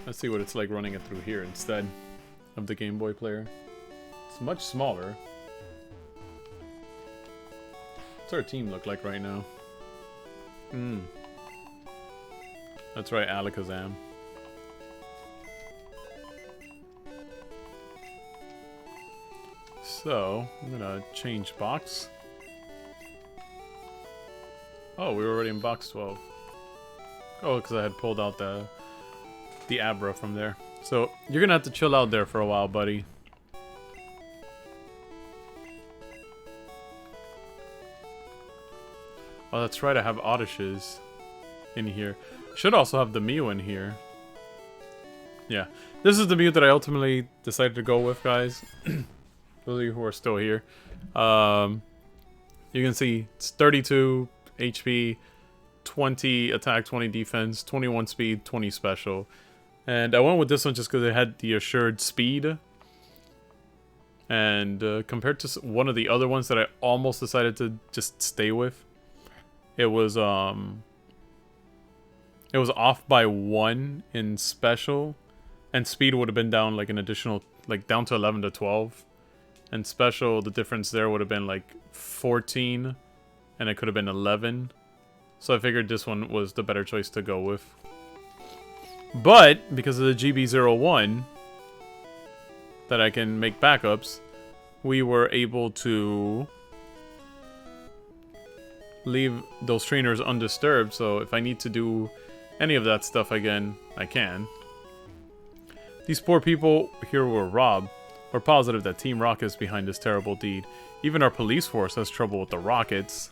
Let's see what it's like running it through here instead of the Game Boy player. It's much smaller. What's our team look like right now? That's right, Alakazam. So, I'm gonna change box. Oh, we were already in box 12. Oh, because I had pulled out the Abra from there. So, you're gonna have to chill out there for a while, buddy. Oh, that's right, I have Oddishes in here. Should also have the Mew in here. Yeah, this is the Mew that I ultimately decided to go with, guys. Those of you who are still here. You can see it's 32 HP, 20 attack, 20 defense, 21 speed, 20 special. And I went with this one just because it had the assured speed. And compared to one of the other ones that I almost decided to just stay with, it was off by 1 in special, and speed would have been down like an additional, like down to 11 to 12. And special, the difference there would have been like 14, and it could have been 11. So I figured this one was the better choice to go with. But because of the GB01 that I can make backups, we were able to leave those trainers undisturbed. So if I need to do any of that stuff again, I can. These poor people here were robbed. We're positive that Team Rocket is behind this terrible deed. Even our police force has trouble with the rockets.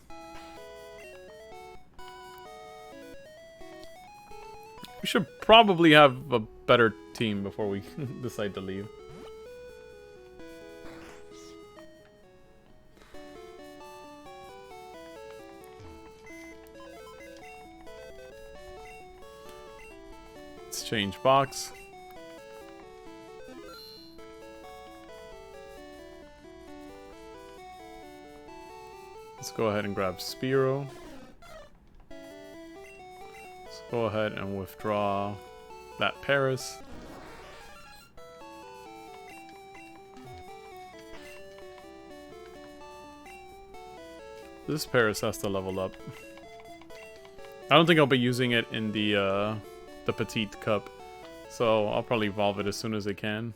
We should probably have a better team before we decide to leave. Let's change box. Let's go ahead and grab Spearow. Let's go ahead and withdraw that Paris. This Paris has to level up. I don't think I'll be using it in the Petite Cup, so I'll probably evolve it as soon as I can.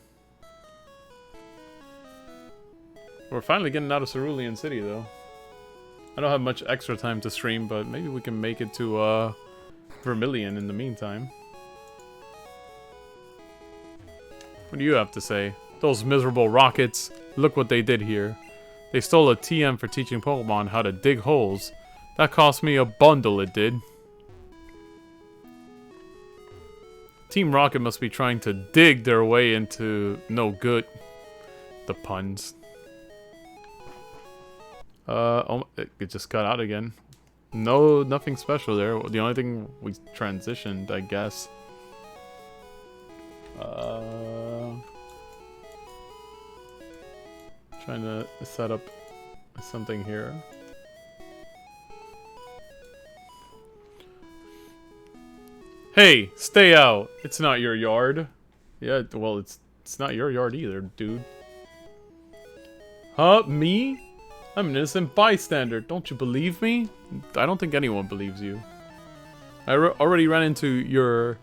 We're finally getting out of Cerulean City, though. I don't have much extra time to stream, but maybe we can make it to Vermilion in the meantime. What do you have to say? Those miserable rockets. Look what they did here. They stole a TM for teaching Pokemon how to dig holes. That cost me a bundle, it did. Team Rocket must be trying to dig their way into no good. The puns. Oh, it just got out again. No, nothing special there. The only thing we transitioned, I guess. Trying to set up something here. Hey, stay out. It's not your yard. Yeah, well, it's not your yard either, dude. Huh? Me? I'm an innocent bystander. Don't you believe me? I don't think anyone believes you. I already ran into your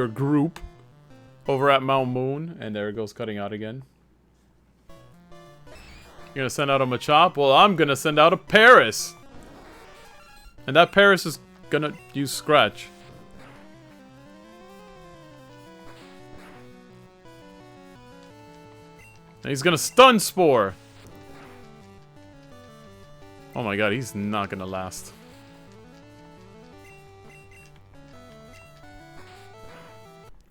group over at Mount Moon, and there it goes, cutting out again. You're gonna send out a Machop? Well, I'm gonna send out a Paris! And that Paris is gonna use Scratch. And he's gonna Stun Spore! Oh my god, he's not gonna last.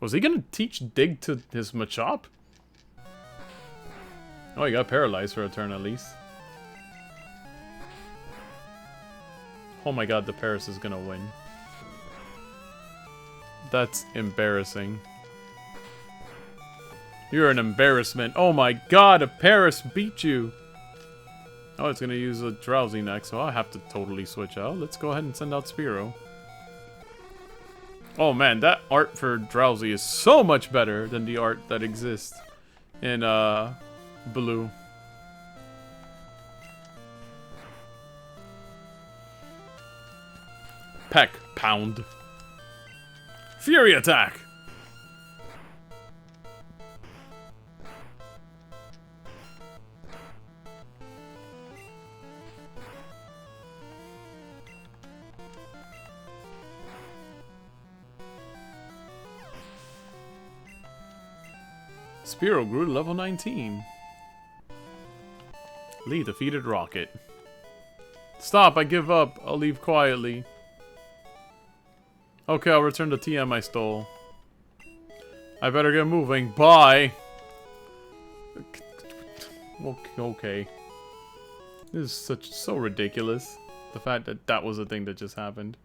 Was he gonna teach Dig to his Machop? Oh, he got paralyzed for a turn at least. Oh my god, the Paris is gonna win. That's embarrassing. You're an embarrassment. Oh my god, a Paris beat you! Oh, it's gonna use a Drowsy next, so I'll have to totally switch out. Let's go ahead and send out Spearow. Oh man, that art for Drowsy is so much better than the art that exists in Blue. Peck, pound. Fury attack! Spearow grew to level 19. Lee defeated Rocket. Stop, I give up. I'll leave quietly. Okay, I'll return the TM I stole. I better get moving. Bye! Okay. This is so ridiculous. The fact that that was a thing that just happened.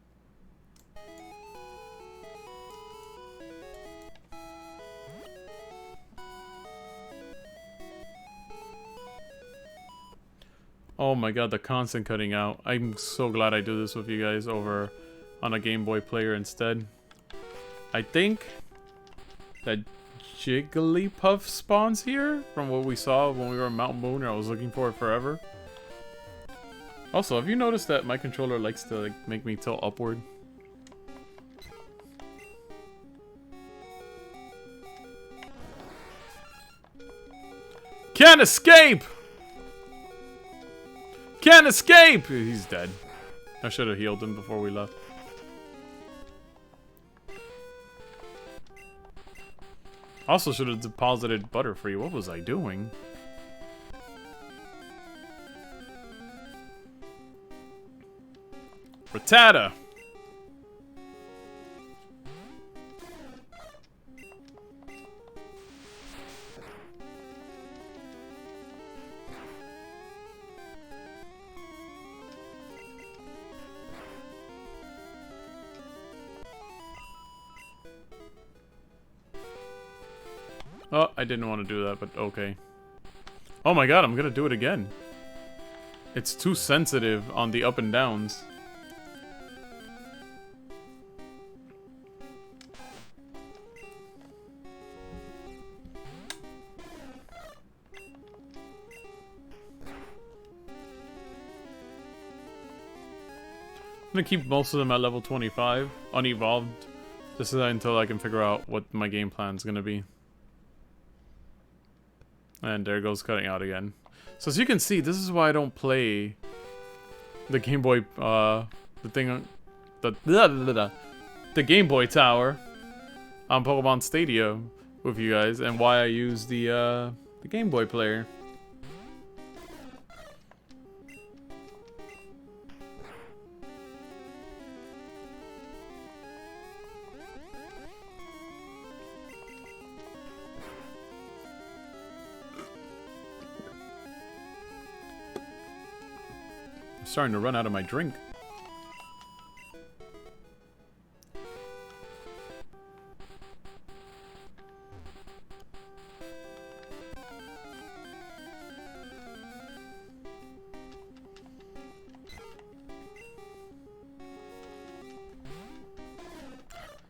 Oh my god, the constant cutting out. I'm so glad I do this with you guys over on a Game Boy player instead. I think that Jigglypuff spawns here from what we saw when we were on Mount Moon, and I was looking for it forever. Also, have you noticed that my controller likes to make me tilt upward? Can't escape! Can't escape! He's dead. I should have healed him before we left. Also should have deposited Butterfree. What was I doing? Rattata! Oh, I didn't want to do that, but okay. Oh my god, I'm gonna do it again. It's too sensitive on the up and downs. I'm gonna keep most of them at level 25, unevolved, just until I can figure out what my game plan's gonna be. And there goes cutting out again. So as you can see, this is why I don't play the Game Boy, the Game Boy Tower on Pokemon Stadium with you guys, and why I use the Game Boy player. Starting to run out of my drink.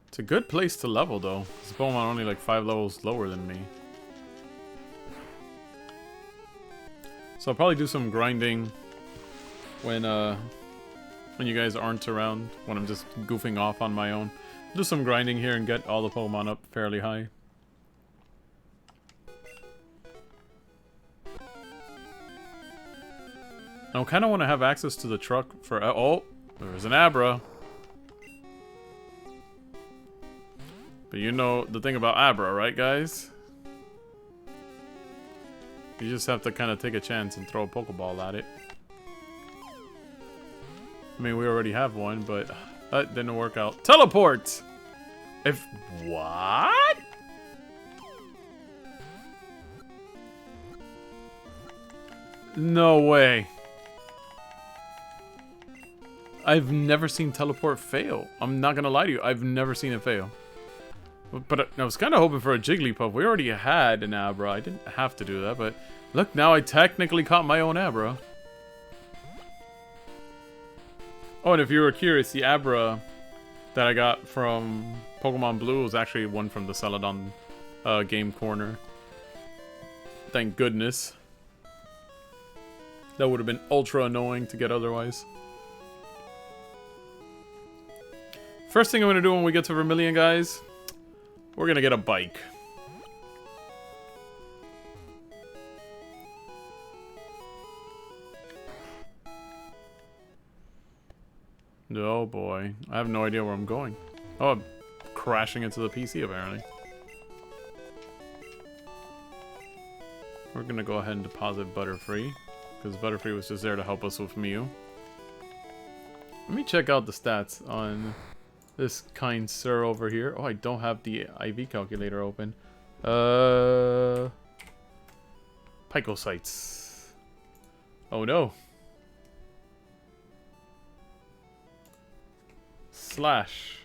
It's a good place to level though. This Pokemon only like 5 levels lower than me. So I'll probably do some grinding when you guys aren't around, when I'm just goofing off on my own. Do some grinding here and get all the Pokemon up fairly high. I kind of want to have access to the truck for... oh, there's an Abra. But you know the thing about Abra, right guys? You just have to kind of take a chance and throw a Pokeball at it. I mean, we already have one, but that didn't work out. Teleport! If... what? No way. I've never seen teleport fail. I'm not gonna lie to you. I've never seen it fail. But I was kind of hoping for a Jigglypuff. We already had an Abra. I didn't have to do that, but... look, now I technically caught my own Abra. Oh, and if you were curious, the Abra that I got from Pokemon Blue was actually one from the Celadon game corner. Thank goodness. That would have been ultra annoying to get otherwise. First thing I'm going to do when we get to Vermilion, guys, we're going to get a bike. Oh boy, I have no idea where I'm going. Oh, I'm crashing into the PC apparently. We're gonna go ahead and deposit Butterfree, because Butterfree was just there to help us with Mew. Let me check out the stats on this kind sir over here. Oh, I don't have the IV calculator open. Picocytes. Oh no. Slash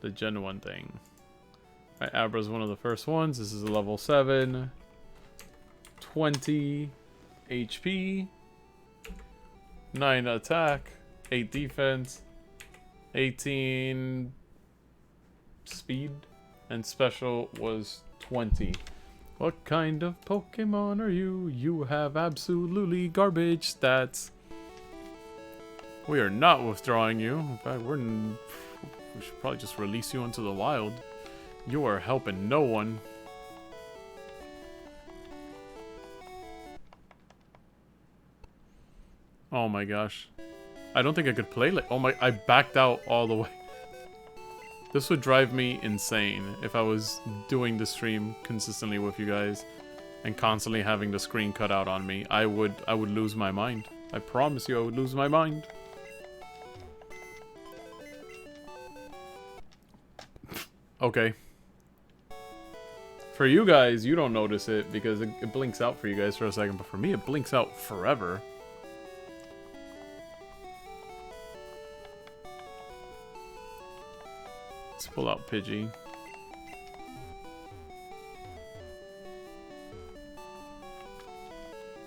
the Gen 1 thing. Alright, Abra's one of the first ones. This is a level 7. 20 HP. 9 attack. 8 defense. 18 speed. And special was 20. What kind of Pokemon are you? You have absolutely garbage stats. We are not withdrawing you. In fact, we should probably just release you into the wild. You are helping no one. Oh my gosh. I don't think I could play like... Oh my... I backed out all the way. This would drive me insane if I was doing the stream consistently with you guys and constantly having the screen cut out on me. I would lose my mind. I promise you I would lose my mind. Okay. For you guys, you don't notice it because it blinks out for you guys for a second, but for me it blinks out forever. Let's pull out Pidgey.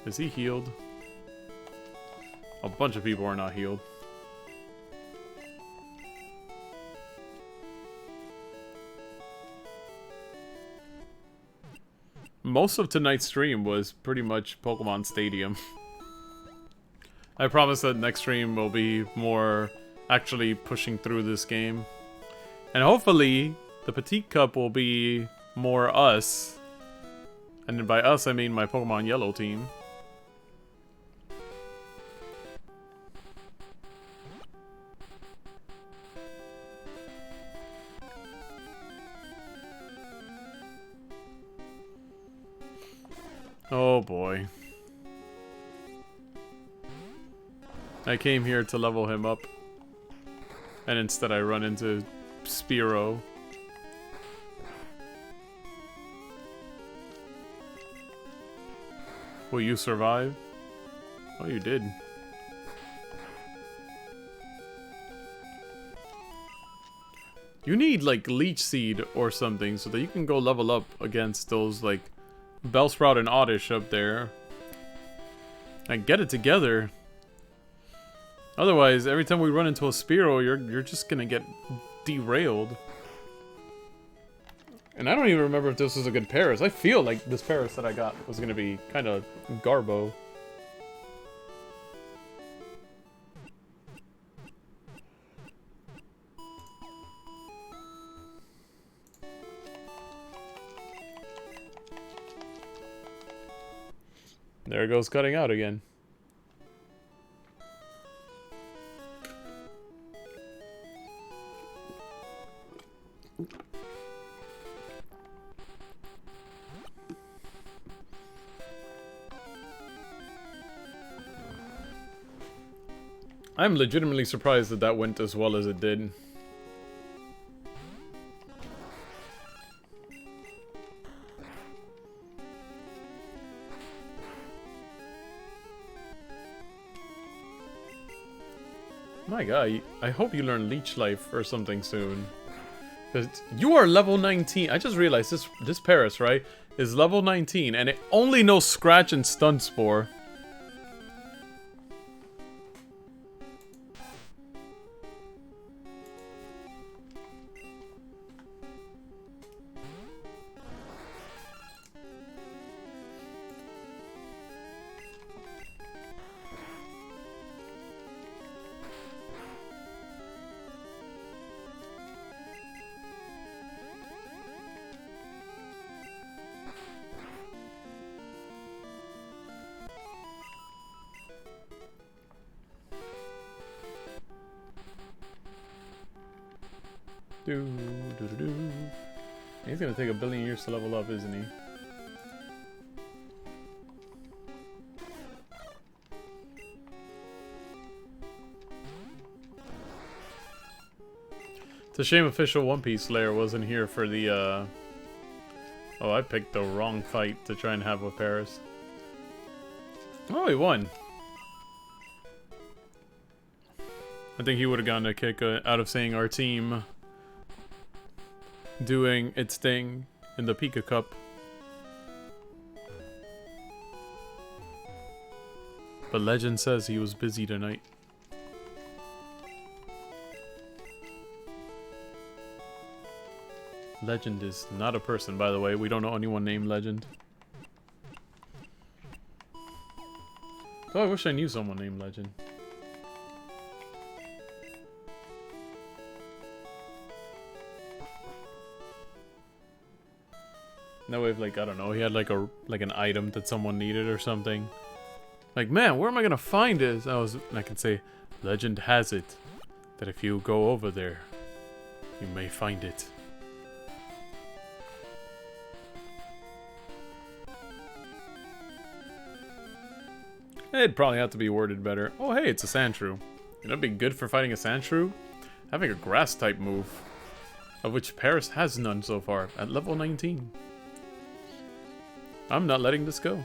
Is he healed? A bunch of people are not healed. Most of tonight's stream was pretty much Pokemon Stadium. I promise that next stream will be more actually pushing through this game. And hopefully, the Pika Cup will be more us. And by us, I mean my Pokemon Yellow team. Oh boy. I came here to level him up. And instead I run into Spearow. Will you survive? Oh, you did. You need, like, Leech Seed or something so that you can go level up against those, like, Bellsprout and Oddish up there. And get it together. Otherwise, every time we run into a Spearow, you're just gonna get derailed. And I don't even remember if this was a good Paris. I feel like this Paris that I got was gonna be kind of garbo. There it goes, cutting out again. I'm legitimately surprised that that went as well as it did. My god, I hope you learn Leech Life or something soon. Because you are level 19. I just realized this Paris, right, is level 19 and it only knows Scratch and Stun Spore. He's gonna take a billion years to level up, isn't he? It's a shame official One Piece Slayer wasn't here for the, Oh, I picked the wrong fight to try and have with Paris. Oh, he won. I think he would have gotten a kick out of seeing our team doing its thing in the Pika Cup. But legend says he was busy tonight. Legend is not a person, by the way. We don't know anyone named Legend. Oh, I wish I knew someone named Legend. That way, if, like, I don't know, he had like an item that someone needed or something. Like, man, where am I gonna find this? And I can say, legend has it that if you go over there, you may find it. It'd probably have to be worded better. Oh, hey, it's a Sandshrew. It'd be good for fighting a Sandshrew. Having a grass type move, of which Paris has none so far at level 19. I'm not letting this go.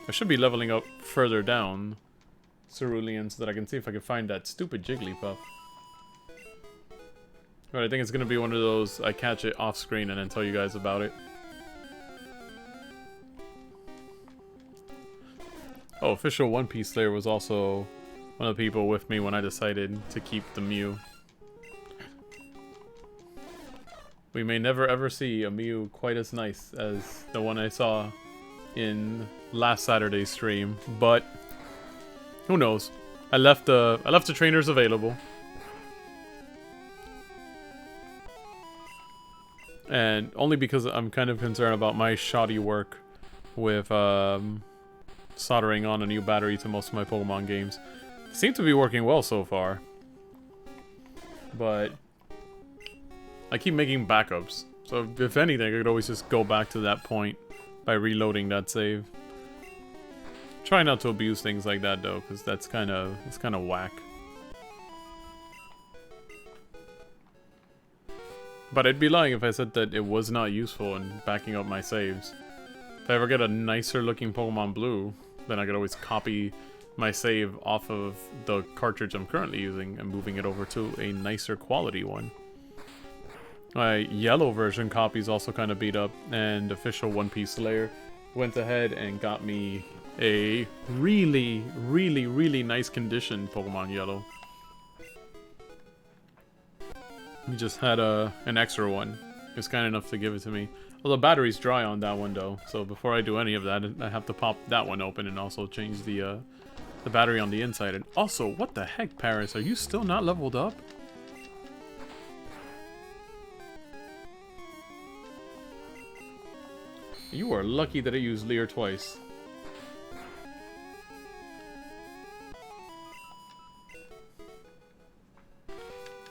I should be leveling up further down Cerulean so that I can see if I can find that stupid Jigglypuff. But I think it's going to be one of those, I catch it off screen and then tell you guys about it. Oh, official One Piece Slayer was also one of the people with me when I decided to keep the Mew. We may never ever see a Mew quite as nice as the one I saw in last Saturday's stream, but who knows? I left the trainers available. And only because I'm kind of concerned about my shoddy work with soldering on a new battery to most of my Pokemon games. Seem to be working well so far. But I keep making backups. So if anything, I could always just go back to that point by reloading that save. Try not to abuse things like that though, because it's kind of whack. But I'd be lying if I said that it was not useful in backing up my saves. If I ever get a nicer looking Pokemon Blue, then I could always copy my save off of the cartridge I'm currently using and moving it over to a nicer quality one. My yellow version copy is also kind of beat up, and official One Piece Slayer went ahead and got me a really, really, really nice condition Pokemon Yellow. He just had an extra one. He was kind enough to give it to me. Well, the battery's dry on that one though, so before I do any of that, I have to pop that one open and also change the battery on the inside. And also, what the heck, Paris? Are you still not leveled up? You are lucky that I used Leer twice.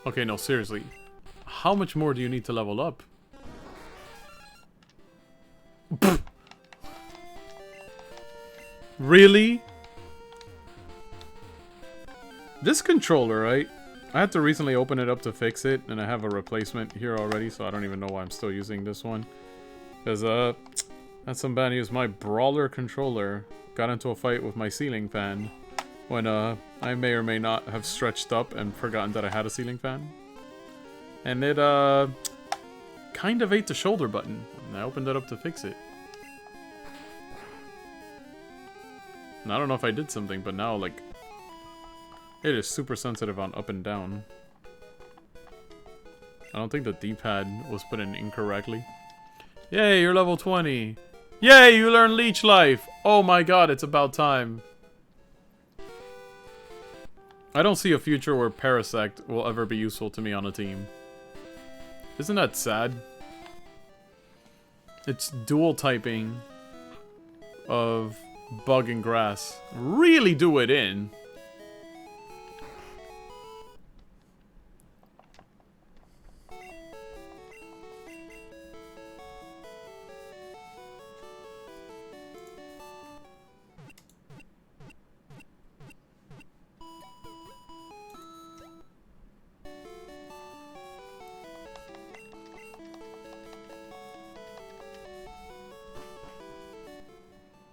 Okay, no, seriously. How much more do you need to level up? Really? This controller, right? I had to recently open it up to fix it, and I have a replacement here already, so I don't even know why I'm still using this one. Because, that's some bad news. My brawler controller got into a fight with my ceiling fan when, I may or may not have stretched up and forgotten that I had a ceiling fan. And it, kind of ate the shoulder button, and I opened it up to fix it. And I don't know if I did something, but now, like, it is super sensitive on up and down. I don't think the D-pad was put in incorrectly. Yay, you're level 20. Yay, you learn Leech Life. Oh my god, it's about time. I don't see a future where Parasect will ever be useful to me on a team. Isn't that sad? It's dual typing of Bug and Grass. Really do it in.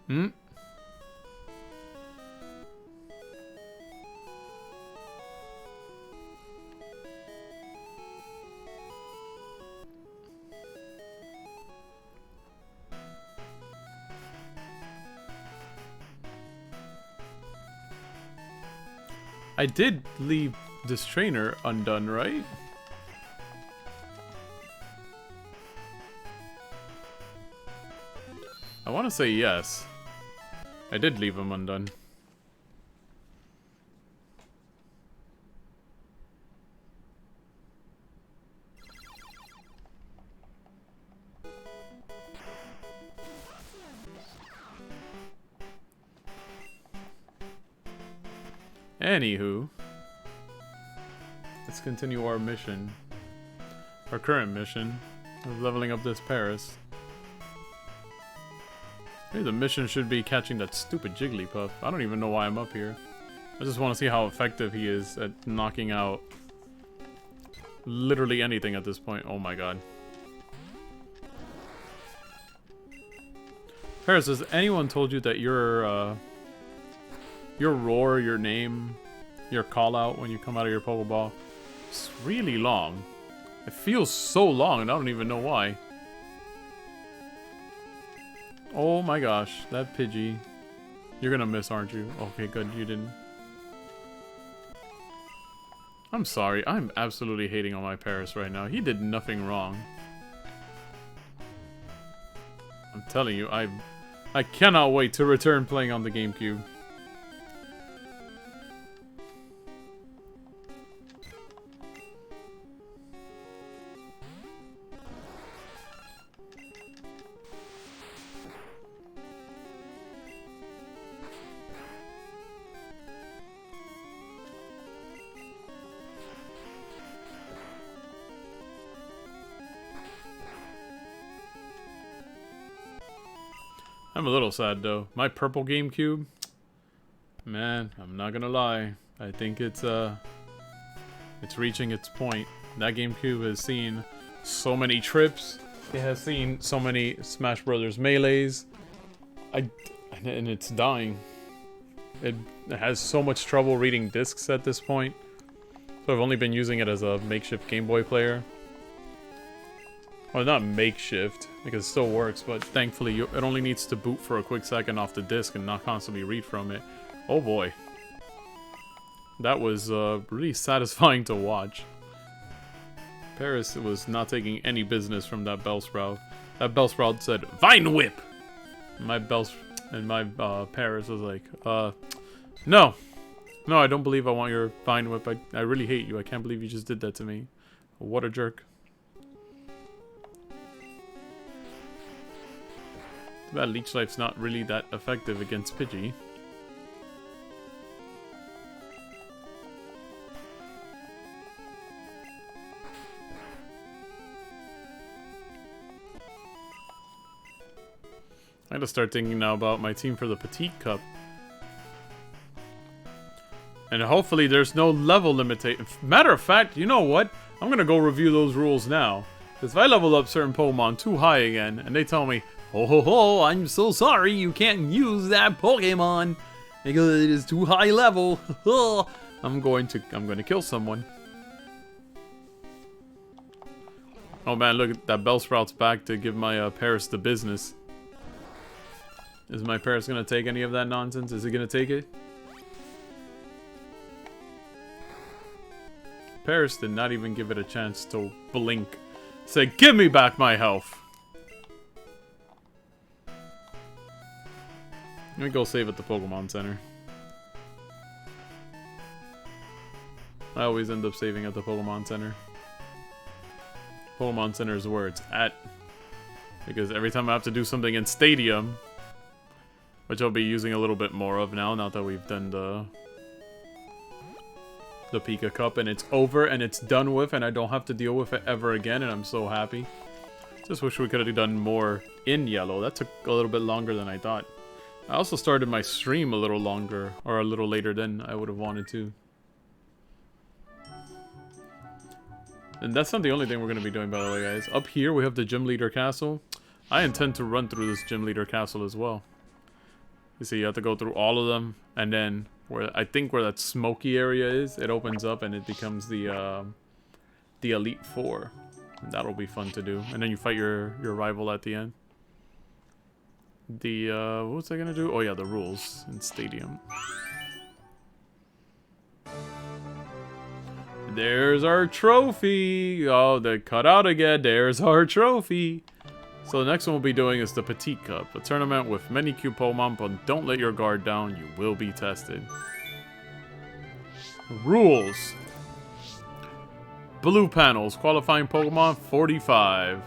Hmm? I did leave this trainer undone, right? I want to say yes. I did leave him undone. Anywho, let's continue our mission. Our current mission of leveling up this Paris. Maybe the mission should be catching that stupid Jigglypuff. I don't even know why I'm up here. I just want to see how effective he is at knocking out literally anything at this point. Oh my god. Paris, has anyone told you that your roar, your name, your call out when you come out of your Pokeball, it's really long. It feels so long and I don't even know why. Oh my gosh, that Pidgey. You're gonna miss, aren't you? Okay, good, you didn't. I'm sorry, I'm absolutely hating on my Paris right now. He did nothing wrong. I'm telling you, I cannot wait to return playing on the GameCube. I'm a little sad though. My purple GameCube, man, I'm not gonna lie. I think it's reaching its point. That GameCube has seen so many trips. It has seen so many Smash Brothers melees. And it's dying. It has so much trouble reading discs at this point. So I've only been using it as a makeshift Game Boy player. Well, not makeshift, because it still works, but thankfully it only needs to boot for a quick second off the disc and not constantly read from it. Oh boy. That was really satisfying to watch. Paris was not taking any business from that Bellsprout. That Bellsprout said, "Vine Whip!" And my Paris was like, no. No, I don't believe I want your Vine Whip. I really hate you. I can't believe you just did that to me. What a jerk. That Leech Life's not really that effective against Pidgey. I gotta start thinking now about my team for the Pika Cup. And hopefully there's no level limitation. Matter of fact, you know what? I'm gonna go review those rules now. Because if I level up certain Pokemon too high again, and they tell me, "Oh ho ho, I'm so sorry, you can't use that Pokemon because it is too high level," I'm going to kill someone. Oh man, look at that Bellsprout's back to give my Paris the business. Is my Paris gonna take any of that nonsense? Is he gonna take it? Paris did not even give it a chance to blink. Say, "Give me back my health." Let me go save at the Pokemon Center. I always end up saving at the Pokemon Center. Pokemon Center is where it's at. Because every time I have to do something in Stadium, which I'll be using a little bit more of now that we've done the Pika Cup and it's over and it's done with and I don't have to deal with it ever again, and I'm so happy. Just wish we could have done more in yellow. That took a little bit longer than I thought. I also started my stream a little longer, or a little later than I would have wanted to. And that's not the only thing we're going to be doing, by the way, guys. Up here, we have the Gym Leader Castle. I intend to run through this Gym Leader Castle as well. You see, you have to go through all of them, and then I think where that smoky area is, it opens up and it becomes the Elite Four. That'll be fun to do. And then you fight your rival at the end. What was I gonna do? Oh yeah, the rules in Stadium. There's our trophy! Oh, they cut out again. There's our trophy! So the next one we'll be doing is the Pika Cup, a tournament with many cute Pokemon, but don't let your guard down, you will be tested. Rules. Blue panels, qualifying Pokemon 45.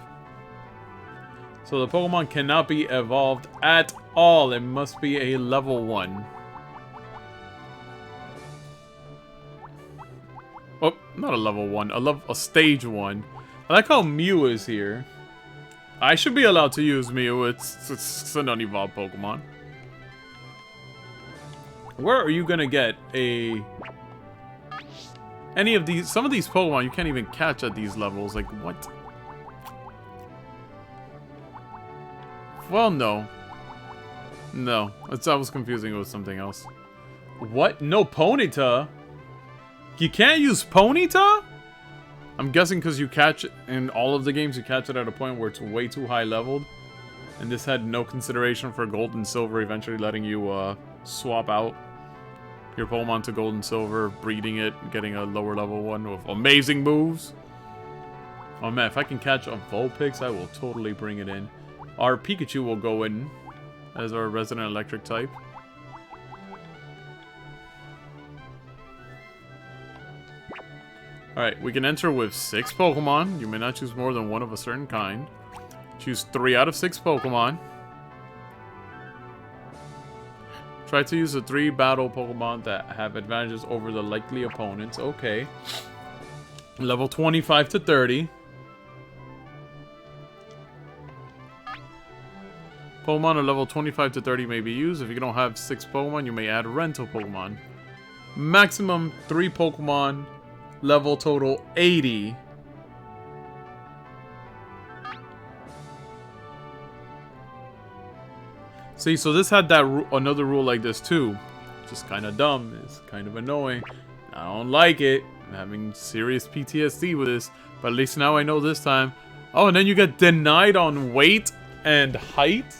So the Pokemon cannot be evolved at all. It must be a level 1. Oh, not a level 1. A stage 1. I like how Mew is here. I should be allowed to use Mew. It's an unevolved Pokemon. Where are you gonna get any of these? Some of these Pokemon you can't even catch at these levels. Like, what? Well, no. No. I was confusing it with something else. What? No Ponyta? You can't use Ponyta? I'm guessing because you catch it in all of the games, you catch it at a point where it's way too high leveled. And this had no consideration for Gold and Silver, eventually letting you swap out your Pokemon to Gold and Silver, breeding it, getting a lower level one with amazing moves. Oh man, if I can catch a Vulpix, I will totally bring it in. Our Pikachu will go in as our resident electric type. Alright, we can enter with 6 Pokemon. You may not choose more than one of a certain kind. Choose 3 out of 6 Pokemon. Try to use the 3 battle Pokemon that have advantages over the likely opponents. Okay. Level 25 to 30. Pokemon at level 25 to 30 may be used. If you don't have 6 Pokemon, you may add rental Pokemon. Maximum 3 Pokemon. Level total 80. See, so this had that another rule like this too. Just kind of dumb. It's kind of annoying. I don't like it. I'm having serious PTSD with this. But at least now I know this time. Oh, and then you get denied on weight and height?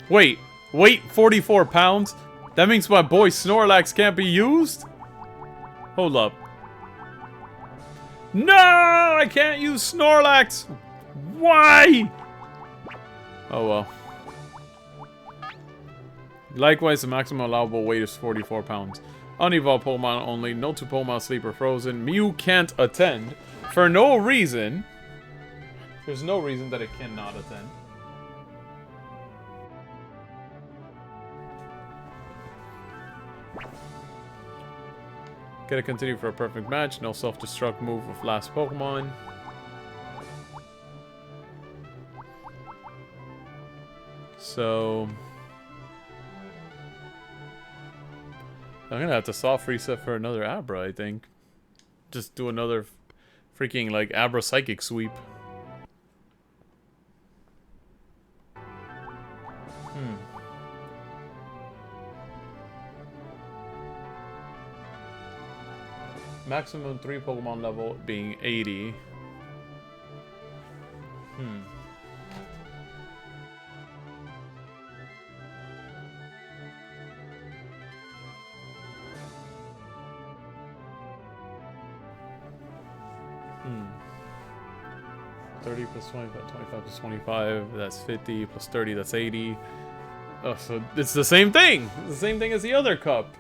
Wait, weight 44 pounds? That means my boy Snorlax can't be used? Hold up. No! I can't use Snorlax! Why? Oh well. Likewise, the maximum allowable weight is 44 pounds. Unevolved Pokemon only. No 2 Pokemon sleep or frozen. Mew can't attend. For no reason. There's no reason that it cannot attend. Gotta continue for a perfect match. No self-destruct move with last Pokemon. So I'm gonna have to soft reset for another Abra, I think. Just do another freaking, like, Abra Psychic sweep. Maximum 3 Pokemon level being 80. $30 plus 25, 25 plus 25, that's 50, plus 30, that's 80. Oh, so it's the same thing! It's the same thing as the other cup.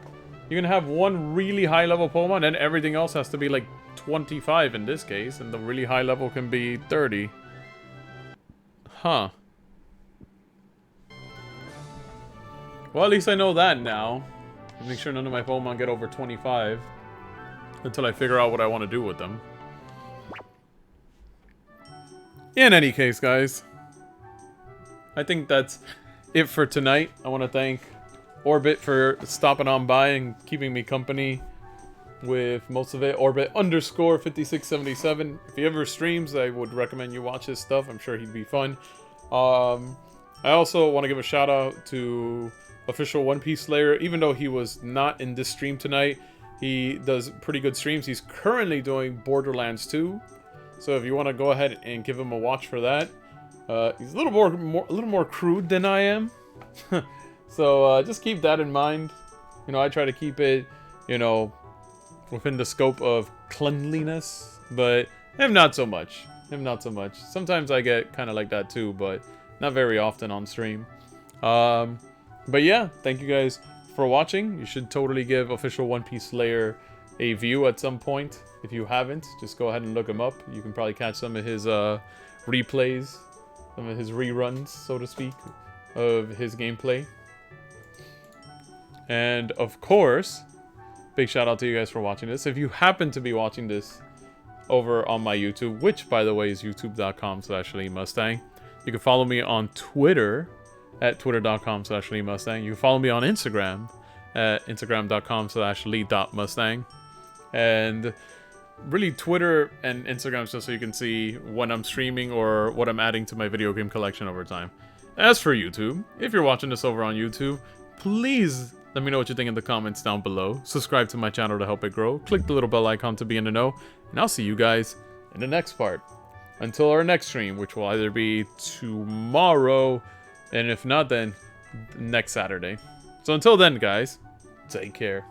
You're gonna have one really high level Pokemon, and everything else has to be like 25 in this case, and the really high level can be 30. Huh. Well, at least I know that now. Make sure none of my Pokemon get over 25. Until I figure out what I want to do with them. In any case, guys. I think that's it for tonight. I want to thank Orbit for stopping on by and keeping me company with most of it. Orbit _ 5677. If he ever streams, I would recommend you watch his stuff. I'm sure he'd be fun. I also want to give a shout out to Official One Piece Slayer. Even though he was not in this stream tonight, he does pretty good streams. He's currently doing Borderlands 2. So if you want to go ahead and give him a watch for that. He's a little more crude than I am. So just keep that in mind. You know, I try to keep it, you know, within the scope of cleanliness, but him not so much. Him not so much. Sometimes I get kind of like that too, but not very often on stream. But yeah, thank you guys for watching. You should totally give Official One Piece Slayer a view at some point. If you haven't, just go ahead and look him up. You can probably catch some of his replays, some of his reruns, so to speak, of his gameplay. And of course, big shout out to you guys for watching this. If you happen to be watching this over on my YouTube, which by the way is youtube.com/LeeMustang, you can follow me on Twitter at twitter.com/LeeMustang. You can follow me on Instagram at instagram.com/Lee.Mustang. And really, Twitter and Instagram is just so you can see when I'm streaming or what I'm adding to my video game collection over time. As for YouTube, if you're watching this over on YouTube, please let me know what you think in the comments down below. Subscribe to my channel to help it grow. Click the little bell icon to be in the know. And I'll see you guys in the next part. Until our next stream, which will either be tomorrow, and if not, then next Saturday. So until then, guys, take care.